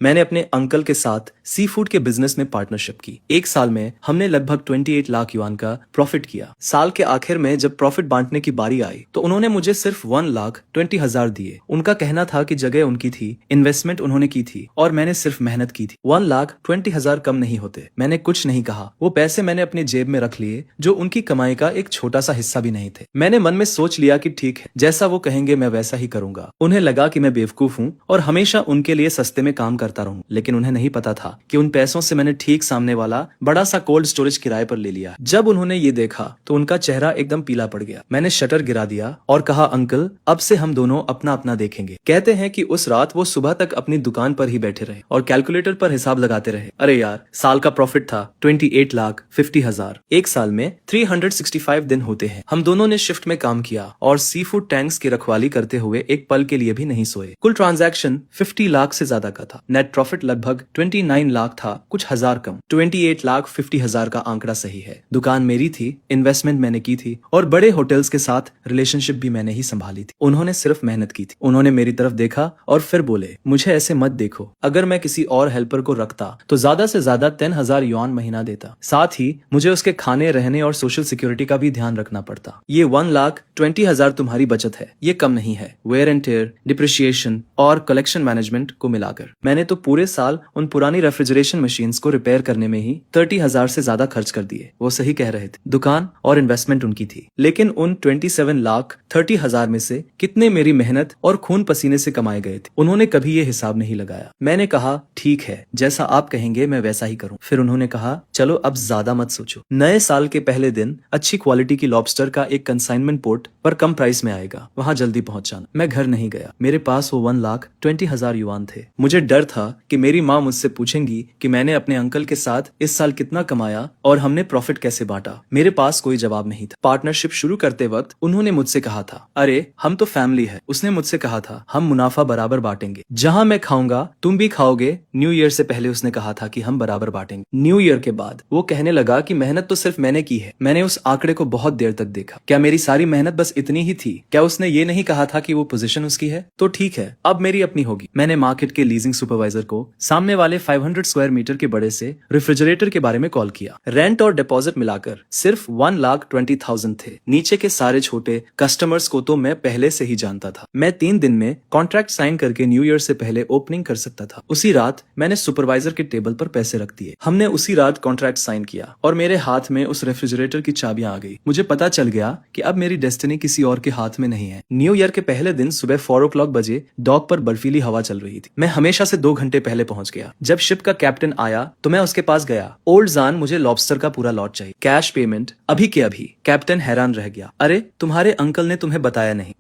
मैंने अपने अंकल के साथ सी फूड के बिजनेस में पार्टनरशिप की। एक साल में हमने लगभग 28 लाख युआन का प्रॉफिट किया। साल के आखिर में जब प्रॉफिट बांटने की बारी आई तो उन्होंने मुझे सिर्फ 1,20,000 दिए। उनका कहना था कि जगह उनकी थी, इन्वेस्टमेंट उन्होंने की थी और मैंने सिर्फ मेहनत की थी। 1,20,000 कम नहीं होते। मैंने कुछ नहीं कहा। वो पैसे मैंने अपनी जेब में रख लिए, जो उनकी कमाई का एक छोटा सा हिस्सा भी नहीं थे। मैंने मन में सोच लिया कि ठीक है, जैसा वो कहेंगे मैं वैसा ही करूंगा। उन्हें लगा कि मैं बेवकूफ हूँ और हमेशा उनके लिए सस्ते में काम करता रहूं, लेकिन उन्हें नहीं पता था कि उन पैसों से मैंने ठीक सामने वाला बड़ा सा कोल्ड स्टोरेज किराए पर ले लिया। जब उन्होंने ये देखा तो उनका चेहरा एकदम पीला पड़ गया। मैंने शटर गिरा दिया और कहा, अंकल अब से हम दोनों अपना अपना देखेंगे। कहते हैं कि उस रात वो सुबह तक अपनी दुकान पर ही बैठे रहे और कैलकुलेटर पर हिसाब लगाते रहे। अरे यार, साल का प्रॉफिट था 28,50,000। एक साल में 365 दिन होते हैं। हम दोनों ने शिफ्ट में काम किया और सी फूड टैंक्स की रखवाली करते हुए एक पल के लिए भी नहीं सोए। कुल ट्रांजैक्शन 50 लाख से ज्यादा का था। नेट प्रॉफिट लगभग 29 लाख था, कुछ हजार कम। 28,50,000 का आंकड़ा सही है। दुकान मेरी थी, इन्वेस्टमेंट मैंने की थी और बड़े होटल्स के साथ रिलेशनशिप भी मैंने ही संभाली थी। उन्होंने सिर्फ मेहनत की थी। उन्होंने मेरी तरफ देखा और फिर बोले, मुझे ऐसे मत देखो। अगर मैं किसी और हेल्पर को रखता तो ज्यादा से ज्यादा 10,000 युआन महीना देता। साथ ही मुझे उसके खाने, रहने और सोशल सिक्योरिटी का भी ध्यान रखना पड़ता। ये 1,20,000 तुम्हारी बचत है, ये कम नहीं है। वेयर एंड टेयर, डिप्रिशिएशन और कलेक्शन मैनेजमेंट को मिलाकर मैंने तो पूरे साल उन पुरानी रेफ्रिजरेशन मशीन्स को रिपेयर करने में ही 30,000 से ज्यादा खर्च कर दिए। वो सही कह रहे थे। दुकान और इन्वेस्टमेंट उनकी थी, लेकिन उन 27,30,000 में से कितने मेरी मेहनत और खून पसीने से कमाए गए थे, उन्होंने कभी ये हिसाब नहीं लगाया। मैंने कहा, ठीक है, जैसा आप कहेंगे मैं वैसा ही करूं। फिर उन्होंने कहा, चलो अब ज्यादा मत सोचो। नए साल के पहले दिन अच्छी क्वालिटी की लॉबस्टर का एक कंसाइनमेंट पोर्ट पर कम प्राइस में आएगा, वहां जल्दी पहुंच जाना। मैं घर नहीं गया। मेरे पास वो 1,20,000 युआन थे। मुझे डर था कि मेरी माँ मुझसे पूछेंगी कि मैंने अपने अंकल के साथ इस साल कितना कमाया और हमने प्रॉफिट कैसे बांटा। मेरे पास कोई जवाब नहीं था। पार्टनरशिप शुरू करते वक्त उन्होंने मुझसे कहा था, अरे हम तो फैमिली है। उसने मुझसे कहा था, हम मुनाफा बराबर बांटेंगे। जहां मैं खाऊंगा तुम भी खाओगे। न्यू ईयर से पहले उसने कहा था कि हम बराबर बांटेंगे। न्यू ईयर के बाद वो कहने लगा कि मेहनत तो सिर्फ मैंने की है। मैंने उस आंकड़े को बहुत देर तक देखा। क्या मेरी सारी मेहनत बस इतनी ही थी? क्या उसने ये नहीं कहा था कि वो पोजीशन उसकी है? तो ठीक है, अब मेरी अपनी होगी। मैंने मार्केट के लीजिंग सुपरवाइजर को सामने वाले 500 स्क्वायर मीटर के बड़े से रेफ्रिजरेटर के बारे में कॉल किया। रेंट और डिपॉजिट मिलाकर सिर्फ 1,20,000 थे। नीचे के सारे छोटे कस्टमर्स को तो मैं पहले से ही जानता था। मैं 3 दिन में कॉन्ट्रैक्ट साइन करके न्यू ईयर से पहले ओपनिंग कर सकता था। उसी रात मैंने सुपरवाइजर के टेबल पर पैसे रख दिए। हमने उसी रात कॉन्ट्रैक्ट साइन किया और मेरे हाथ में उस रेफ्रिजरेटर की चाबियां आ गई। मुझे पता चल गया कि अब मेरी डेस्टिनी किसी और के हाथ में नहीं है। न्यू ईयर के पहले दिन सुबह 4 o'clock बजे डॉक पर बर्फीली हवा चल रही थी। मैं हमेशा से 2 घंटे पहले पहुंच गया। जब शिप का कैप्टन आया तो मैं उसके पास गया। ओल्ड जान, मुझे लॉबस्टर का पूरा लॉट चाहिए, कैश पेमेंट अभी के अभी। कैप्टन हैरान रह गया। अरे तुम्हारे अंकल ने तुम्हें बताया नहीं?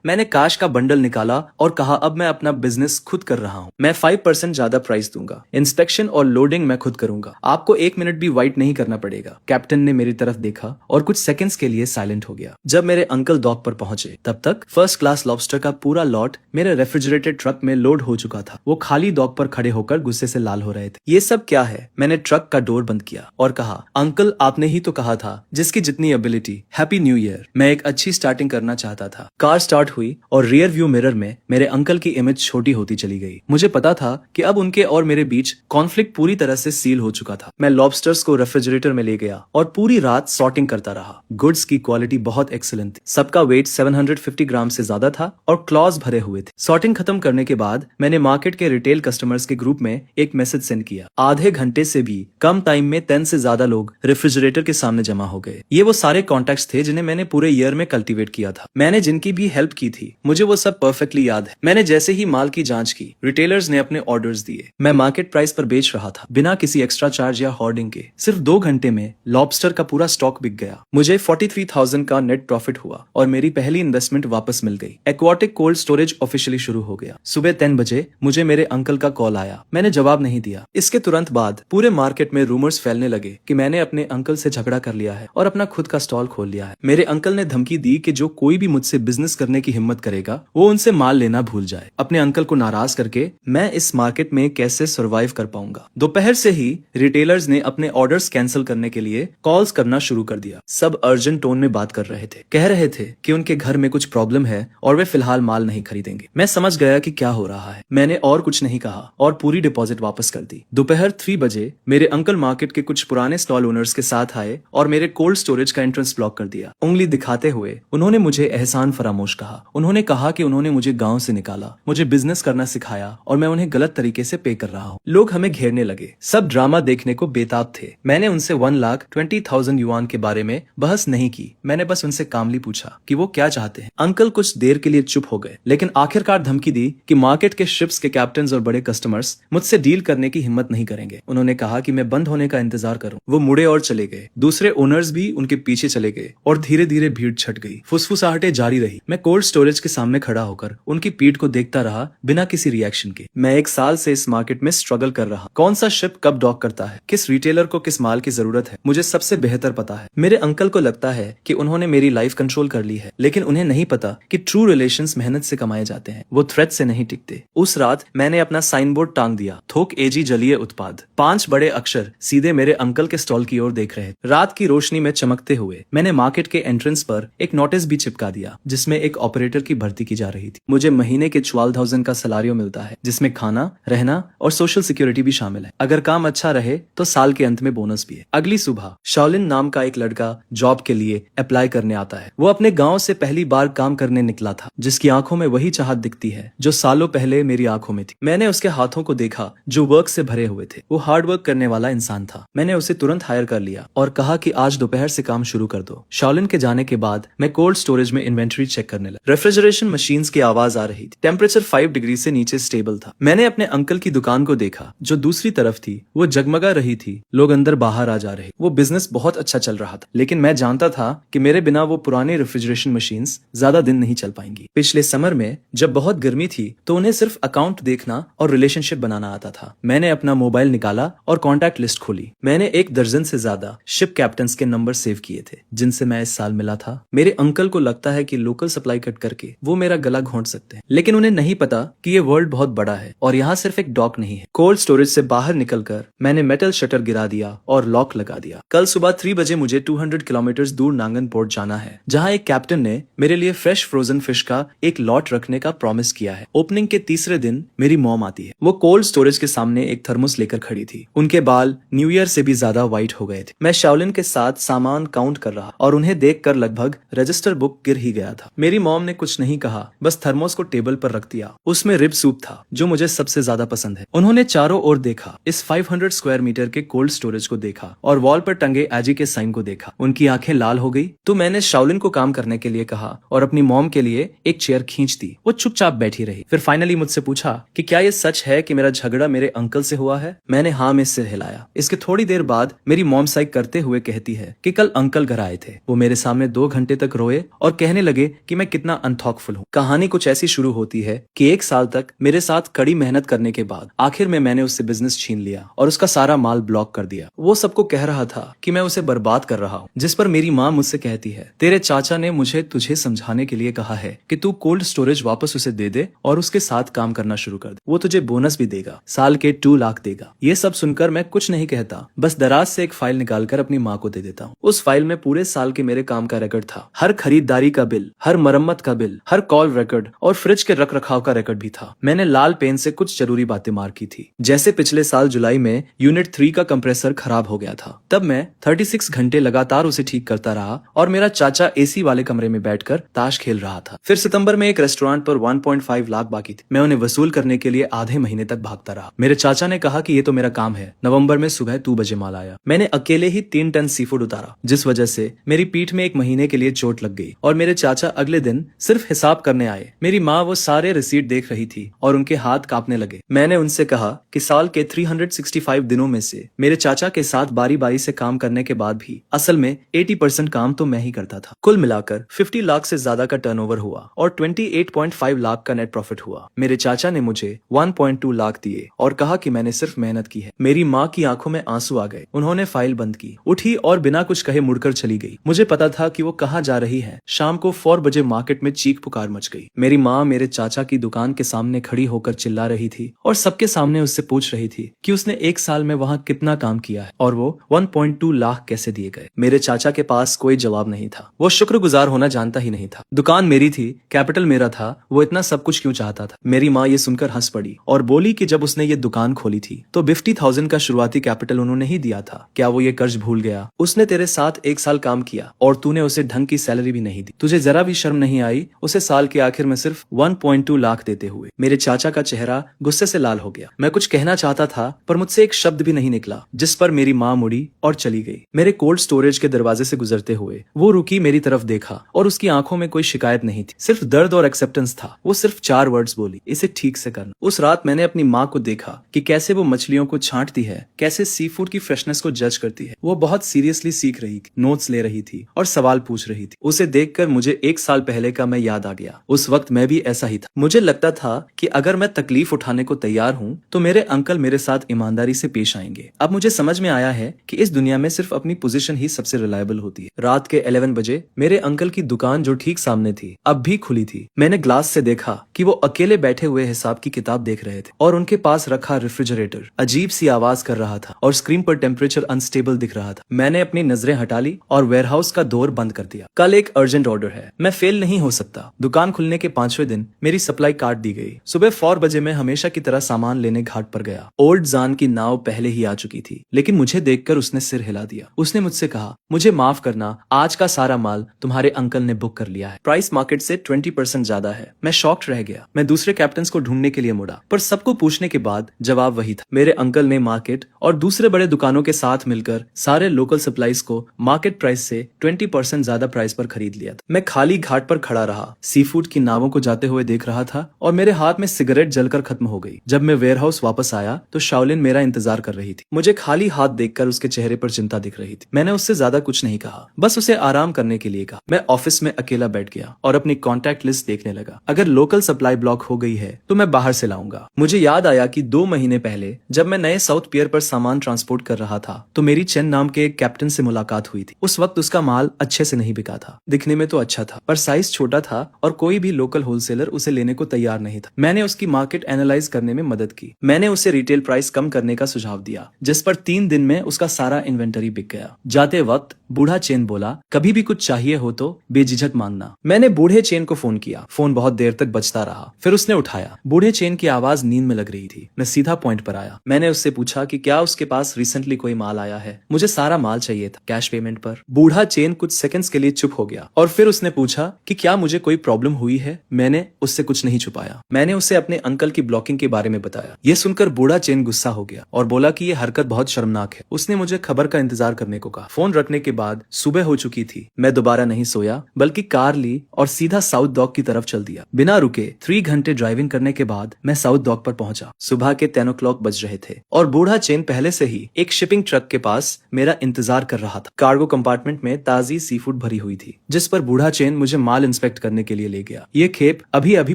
मैंने काश का बंडल निकाला और कहा, अब मैं अपना बिजनेस खुद कर रहा हूँ। मैं 5% ज्यादा प्राइस दूंगा। इंस्पेक्शन और लोडिंग मैं खुद करूंगा। आपको 1 मिनट भी वाइट नहीं करना पड़ेगा। कैप्टन ने मेरी तरफ देखा और कुछ सेकंड्स के लिए साइलेंट हो गया। जब मेरे अंकल डॉक पर पहुंचे तब तक फर्स्ट क्लास लॉबस्टर का पूरा लॉट मेरे रेफ्रिजरेटेड ट्रक में लोड हो चुका था। वो खाली डॉक पर खड़े होकर गुस्से से लाल हो रहे थे। ये सब क्या है? मैंने ट्रक का डोर बंद किया और कहा, अंकल आपने ही तो कहा था जिसकी जितनी एबिलिटी। Happy new year. मैं एक अच्छी स्टार्टिंग करना चाहता था। कार स्टार्ट हुई और रियर व्यू मिरर में मेरे अंकल की इमेज छोटी होती चली गई। मुझे पता था कि अब उनके और मेरे बीच कॉन्फ्लिक्ट पूरी तरह से सील हो चुका था। मैं लॉबस्टर्स को रेफ्रिजरेटर में ले गया और पूरी रात सॉर्टिंग करता रहा। गुड्स की क्वालिटी बहुत एक्सीलेंट थी। सबका वेट 750 ग्राम से ज्यादा था और क्लॉज भरे हुए थे। सॉर्टिंग खत्म करने के बाद मैंने मार्केट के रिटेल कस्टमर्स के ग्रुप में एक मैसेज सेंड किया। आधे घंटे से भी कम टाइम में 10 से ज्यादा लोग रेफ्रिजरेटर के सामने जमा हो गए। ये वो सारे कॉन्टैक्ट्स थे जिन्हें मैंने पूरे ईयर में कल्टीवेट किया था। मैंने जिनकी भी हेल्प की थी, मुझे वो सब परफेक्टली याद है। मैंने जैसे ही माल की जांच की, रिटेलर्स ने अपने ऑर्डर्स दिए। मैं मार्केट प्राइस पर बेच रहा था, बिना किसी एक्स्ट्रा चार्ज या होर्डिंग के। सिर्फ 2 घंटे में लॉबस्टर का पूरा स्टॉक बिक गया। मुझे 43,000 का नेट प्रॉफिट हुआ और मेरी पहली इन्वेस्टमेंट वापस मिल गई। एक्वाटिक कोल्ड स्टोरेज ऑफिशियली शुरू हो गया। सुबह 10 बजे मुझे मेरे अंकल का कॉल आया। मैंने जवाब नहीं दिया। इसके तुरंत बाद पूरे मार्केट में रूमर्स फैलने लगे कि मैंने अपने अंकल से झगड़ा कर लिया है और अपना खुद का स्टॉल खोल लिया है। मेरे अंकल ने धमकी दी कि जो कोई भी मुझसे बिजनेस करने की हिम्मत करेगा वो उनसे माल लेना भूल जाए। अपने अंकल को नाराज करके मैं इस मार्केट में कैसे सर्वाइव कर पाऊंगा। दोपहर से ही रिटेलर्स ने अपने ऑर्डर्स कैंसिल करने के लिए कॉल्स करना शुरू कर दिया। सब अर्जेंट टोन में बात कर रहे थे। कह रहे थे कि उनके घर में कुछ प्रॉब्लम है और वे फिलहाल माल नहीं खरीदेंगे। मैं समझ गया कि क्या हो रहा है। मैंने और कुछ नहीं नहीं कहा और पूरी डिपॉजिट वापस कर दी। दोपहर 3 बजे मेरे अंकल मार्केट के कुछ पुराने स्टॉल ओनर्स के साथ आए और मेरे कोल्ड स्टोरेज का एंट्रेंस ब्लॉक कर दिया। उंगली दिखाते हुए उन्होंने मुझे एहसान फरामोश कहा। उन्होंने कहा कि उन्होंने मुझे गांव से निकाला, मुझे बिजनेस करना सिखाया और मैं उन्हें गलत तरीके से पे कर रहा हूँ। लोग हमें घेरने लगे, सब ड्रामा देखने को बेताब थे। मैंने उनसे 1,20,000 युआन के बारे में बहस नहीं की। मैंने बस उनसे कामली पूछा कि वो क्या चाहते हैं। अंकल कुछ देर के लिए चुप हो गए, लेकिन आखिरकार धमकी दी कि मार्केट के शिप्स के कैप्टन और बड़े कस्टमर्स मुझसे डील करने की हिम्मत नहीं करेंगे। उन्होंने कहा कि मैं बंद होने का इंतजार करूं। वो मुड़े और चले गए। दूसरे ओनर्स भी उनके पीछे चले गए और धीरे धीरे भीड़ छट गई। फुसफुसाहटें जारी रही। मैं कोल्ड स्टोरेज के सामने खड़ा होकर उनकी पीठ को देखता रहा, बिना किसी रिएक्शन के। मैं 1 साल से इस मार्केट में स्ट्रगल कर रहा। कौन सा शिप कब डॉक करता है, किस रिटेलर को किस माल की जरूरत है, मुझे सबसे बेहतर पता है। मेरे अंकल को लगता है कि उन्होंने मेरी लाइफ कंट्रोल कर ली है, लेकिन उन्हें नहीं पता कि ट्रू रिलेशंस मेहनत से कमाए जाते हैं, वो थ्रेट से नहीं टिकते। उस रात मैंने अपना साइन बोर्ड टांग दिया, थोक एजी जलीय उत्पाद। 5 बड़े अक्षर सीधे मेरे अंकल के स्टॉल की ओर देख रहे थे। रात की रोशनी में चमकते हुए मैंने मार्केट के एंट्रेंस पर एक नोटिस भी चिपका दिया, जिसमें एक ऑपरेटर की भर्ती की जा रही थी। मुझे महीने के 12,000 का सैलरी मिलता है, जिसमें खाना, रहना और सोशल सिक्योरिटी भी शामिल है। अगर काम अच्छा रहे तो साल के अंत में बोनस भी है। अगली सुबह शाओलिन नाम का एक लड़का जॉब के लिए अप्लाई करने आता है। वो अपने गांव से पहली बार काम करने निकला था, जिसकी आंखों में वही चाहत दिखती है जो सालों पहले मेरी आंखों में थी। मैंने उसके हाथों को देखा जो वर्क से भरे हुए थे। वो हार्ड वर्क करने वाला इंसान था। मैंने उसे तुरंत हायर कर लिया और कहा कि आज दोपहर से काम शुरू कर दो। शाओलिन के जाने के बाद मैं कोल्ड स्टोरेज में इन्वेंटरी चेक करने लगा। रेफ्रिजरेशन मशीन्स की आवाज आ रही थी। टेम्परेचर 5 डिग्री से नीचे स्टेबल था। मैंने अपने अंकल की दुकान को देखा जो दूसरी तरफ थी। वो जगमगा रही थी, लोग अंदर बाहर आ जा रहे। वो बिजनेस बहुत अच्छा चल रहा था, लेकिन मैं जानता था कि मेरे बिना वो पुरानी रेफ्रिजरेशन मशीन्स ज्यादा दिन नहीं चल पाएंगी। पिछले समर में जब बहुत गर्मी थी तो उन्हें सिर्फ अकाउंट देखना और रिलेशनशिप बनाना आता था। मैंने अपना मोबाइल निकाला और कॉन्टैक्ट लिस्ट खोली। मैंने 1 दर्जन से ज्यादा शिप कैप्टन्स के नंबर सेव किए थे जिनसे मैं इस साल मिला था। मेरे अंकल को लगता है कि लोकल सप्लाई कट करके वो मेरा गला घोंट सकते हैं, लेकिन उन्हें नहीं पता कि ये वर्ल्ड बहुत बड़ा है और यहाँ सिर्फ एक डॉक नहीं है। कोल्ड स्टोरेज से बाहर निकलकर मैंने मेटल शटर गिरा दिया और लॉक लगा दिया। कल सुबह 3 बजे मुझे 200 किलोमीटर दूर नांगन पोर्ट जाना है, जहाँ एक कैप्टन ने मेरे लिए फ्रेश फ्रोजन फिश का एक लॉट रखने का प्रॉमिस किया है। ओपनिंग के तीसरे दिन मेरी मॉम आती है। वो कोल्ड स्टोरेज के सामने एक थर्मोस लेकर खड़ी थी। उनके बाल न्यू ईयर से भी ज्यादा व्हाइट हो गए थे। मैं शाओलिन के साथ सामान काउंट कर रहा और उन्हें देखकर लगभग रजिस्टर बुक गिर ही गया था। मेरी मॉम ने कुछ नहीं कहा, बस थर्मोस को टेबल पर रख दिया। उसमें रिब सूप था जो मुझे सबसे ज्यादा पसंद है। उन्होंने चारों ओर देखा, इस 500 स्क्वायर मीटर के कोल्ड स्टोरेज को देखा और वॉल पर टंगे एजी के साइन को देखा। उनकी आंखें लाल हो गई। तो मैंने शाओलिन को काम करने के लिए कहा और अपनी मॉम के लिए एक चेयर खींच दी। वो चुपचाप बैठी रही। फिर फाइनली मुझसे पूछा कि क्या ये सच है कि मेरा झगड़ा मेरे अंकल से हुआ है। मैंने हाँ में सिर हिलाया। इसके थोड़ी देर बाद मेरी मॉम साइक करते हुए कहती है कि कल अंकल घर आए थे। वो मेरे सामने 2 घंटे तक रोए और कहने लगे कि मैं कितना अनथॉकफुल हूँ। कहानी कुछ ऐसी शुरू होती है कि 1 साल तक मेरे साथ कड़ी मेहनत करने के बाद आखिर में मैंने उससे बिजनेस छीन लिया और उसका सारा माल ब्लॉक कर दिया। वो सबको कह रहा था कि मैं उसे बर्बाद कर रहा हूँ, जिस पर मेरी माँ मुझसे कहती है, तेरे चाचा ने मुझे तुझे समझाने के लिए कहा है कि तू कोल्ड स्टोरेज वापस उसे दे दे और उसके साथ काम करना शुरू कर दे। वो तुझे बोनस भी देगा, साल के 2 लाख देगा। ये सब सुनकर मैं कुछ नहीं कहता, बस दराज से एक फाइल निकालकर अपनी माँ को दे देता हूँ। उस फाइल में पूरे साल के मेरे काम का रिकॉर्ड था। हर खरीदारी का बिल, हर मरम्मत का बिल, हर कॉल रिकॉर्ड और फ्रिज के रख रखाव का रिकॉर्ड भी था। मैंने लाल पेन से कुछ जरूरी बातें मार्क की थी, जैसे पिछले साल जुलाई में यूनिट 3 का कंप्रेसर खराब हो गया था। तब मैं 36 घंटे लगातार उसे ठीक करता रहा और मेरा चाचा एसी वाले कमरे में बैठकर ताश खेल रहा था। फिर सितंबर में एक रेस्टोरेंट पर 1.5 लाख बाकी थे। मैं उन्हें वसूल करने के लिए आधे महीने तक भागता रहा। मेरे चाचा ने कहा कि ये तो मेरा काम है। नवंबर में सुबह 2 बजे माल आया। मैंने अकेले ही 3 टन सी फूड उतारा, जिस वजह से मेरी पीठ में 1 महीने के लिए चोट लग गई और मेरे चाचा अगले दिन सिर्फ हिसाब करने आए। मेरी माँ वो सारे रिसीट देख रही थी और उनके हाथ कांपने लगे। मैंने उनसे कहा कि साल के 365 दिनों में से मेरे चाचा के साथ बारी बारी से काम करने के बाद भी असल में 80% काम तो मैं ही करता था। कुल मिलाकर 50 लाख से ज्यादा का टर्नओवर हुआ और 28.5 लाख का नेट प्रॉफिट हुआ। मेरे चाचा ने मुझे 1.2 लाख दिए और कहा कि मैंने सिर्फ मेहनत की है। मेरी माँ की आंखों में आंसू आ गए। उन्होंने फाइल बंद की, उठी और बिना कुछ कहे मुड़कर चली गई। मुझे पता था कि वो कहाँ जा रही है। शाम को 4 बजे मार्केट में चीख पुकार मच गई। मेरी माँ मेरे चाचा की दुकान के सामने खड़ी होकर चिल्ला रही थी और सबके सामने उससे पूछ रही थी कि उसने 1 साल में वहाँ कितना काम किया है और वो 1.2 लाख कैसे दिए गए। मेरे चाचा के पास कोई जवाब नहीं था। वो शुक्रगुजार होना जानता ही नहीं था। दुकान मेरी थी, कैपिटल मेरा था, वो इतना सब कुछ क्यों चाहता था। मेरी माँ ये सुनकर हंस पड़ी और बोली कि जब उसने ये दुकान खोली थी तो 50,000 का शुरुआती कैपिटल उन्होंने ही दिया था। क्या वो ये कर्ज भूल गया? उसने तेरे साथ 1 साल काम किया और तूने उसे ढंग की सैलरी भी नहीं दी। तुझे जरा भी शर्म नहीं आई उसे साल के आखिर में सिर्फ 1.2 लाख देते हुए? मेरे चाचा का चेहरा गुस्से से लाल हो गया। मैं कुछ कहना चाहता था पर मुझसे एक शब्द भी नहीं निकला, जिस पर मेरी माँ मुड़ी और चली गई। मेरे कोल्ड स्टोरेज के दरवाजे से गुजरते हुए वो रुकी, मेरी तरफ देखा और उसकी आंखों में कोई शिकायत नहीं थी, सिर्फ दर्द और एक्सेप्टेंस था। वो सिर्फ 4 वर्ड्स बोली, इसे ठीक से करना। उस रात मैंने अपनी माँ को देखा कि कैसे वो मछलियों को छांटती है, कैसे सी फूड की फ्रेशनेस को जज करती है। वो बहुत सीरियसली सीख रही थी, नोट्स ले रही थी और सवाल पूछ रही थी। उसे देखकर मुझे 1 साल पहले का मैं याद आ गया। उस वक्त मैं भी ऐसा ही था। मुझे लगता था कि अगर मैं तकलीफ उठाने को तैयार हूँ तो मेरे अंकल मेरे साथ ईमानदारी से पेश आएंगे। अब मुझे समझ में आया है कि इस दुनिया में सिर्फ अपनी पोजीशन ही सबसे रिलायबल होती है। रात के 11 बजे मेरे अंकल की दुकान जो ठीक सामने थी अब भी खुली थी। मैंने ग्लास से देखा कि वो अकेले बैठे हुए हिसाब की किताब देख रहे थे और उनके पास रखा रेफ्रिजरेटर अजीब सी आवाज कर रहा था और स्क्रीन पर टेम्परेचर अनस्टेबल दिख रहा था। मैंने अपनी नजरें हटा ली और वेयरहाउस का डोर बंद कर दिया। कल एक अर्जेंट ऑर्डर है, मैं फेल नहीं हो सकता। दुकान खुलने के 5वें दिन मेरी सप्लाई काट दी गई। सुबह 4 बजे मैं हमेशा की तरह सामान लेने घाट पर गया। ओल्ड जान की नाव पहले ही आ चुकी थी, लेकिन मुझे देखकर उसने सिर हिला दिया। उसने मुझसे कहा, मुझे माफ करना, आज का सारा माल तुम्हारे अंकल ने बुक कर लिया है। प्राइस मार्केट से 20% ज्यादा है। मैं शॉक्ड रह गया। मैं दूसरे कैप्टन्स को ढूंढने के लिए मुड़ा, पर सबको पूछने के बाद जवाब वही था। मेरे अंकल ने मार्केट और दूसरे बड़े दुकानों के साथ मिलकर सारे लोकल सप्लाईज को मार्केट प्राइस से 20% ज्यादा प्राइस पर खरीद लिया था। मैं खाली घाट पर खड़ा रहा, सी फूड की नावों को जाते हुए देख रहा था और मेरे हाथ में सिगरेट जलकर खत्म हो गई। जब मैं वेयरहाउस वापस आया तो शाओलिन मेरा इंतजार कर रही थी। मुझे खाली हाथ देखकर उसके चेहरे पर चिंता दिख रही थी। मैंने उससे ज्यादा कुछ नहीं कहा, बस उसे आराम करने के लिए कहा। मैं ऑफिस में अकेला बैठ गया और अपनी कॉन्टैक्ट लिस्ट देखने लगा। अगर लोकल सप्लाई ब्लॉक हो गई है तो मैं बाहर से लाऊंगा। मुझे याद आया कि 2 महीने पहले जब मैं नए साउथ पियर पर सामान ट्रांसपोर्ट कर रहा था तो मेरी चेन नाम के एक कैप्टन से मुलाकात हुई थी। उस वक्त उसका माल अच्छे से नहीं बिका था। दिखने में तो अच्छा था पर साइज छोटा था और कोई भी लोकल होलसेलर उसे लेने को तैयार नहीं था। मैंने उसकी मार्केट एनालाइज करने में मदद की। मैंने उसे रिटेल प्राइस कम करने का सुझाव दिया, जिस पर 3 दिन में उसका सारा इन्वेंटरी बिक गया। जाते वक्त बूढ़ा चेन बोला, कभी भी कुछ चाहिए हो तो बेझिझक मांगना। मैंने बूढ़े चेन को फोन किया। फोन बहुत देर तक बजता रहा, फिर उसने उठाया। बूढ़े चेन की आवाज नींद में लग रही थी। मैं सीधा पॉइंट पर आया। मैंने उससे पूछा कि क्या उसके पास रिसेंटली कोई माल आया है। मुझे सारा माल चाहिए था, कैश पेमेंट पर। बूढ़ा चेन कुछ सेकंड्स के लिए चुप हो गया और फिर उसने पूछा कि क्या मुझे कोई प्रॉब्लम हुई है। मैंने उससे कुछ नहीं छुपाया। मैंने उसे अपने अंकल की ब्लॉकिंग के बारे में बताया। ये सुनकर बूढ़ा चेन गुस्सा हो गया और बोला कि ये हरकत बहुत शर्मनाक है। उसने मुझे खबर का इंतजार करने को कहा। फोन रखने के बाद सुबह हो चुकी थी। मैं दोबारा नहीं सोया बल्कि कार ली और सीधा साउथ डॉक की तरफ चल दिया। बिना रुके 3 घंटे ड्राइविंग करने के बाद मैं साउथ डॉक पर पहुंचा। सुबह के 10 o'clock बज रहे थे और बूढ़ा चेन पहले से ही एक शिपिंग ट्रक के पास मेरा इंतजार कर रहा था। कार्गो कंपार्टमेंट में ताजी सी फूड भरी हुई थी, जिस पर बूढ़ा चेन मुझे माल इंस्पेक्ट करने के लिए ले गया। ये खेप अभी अभी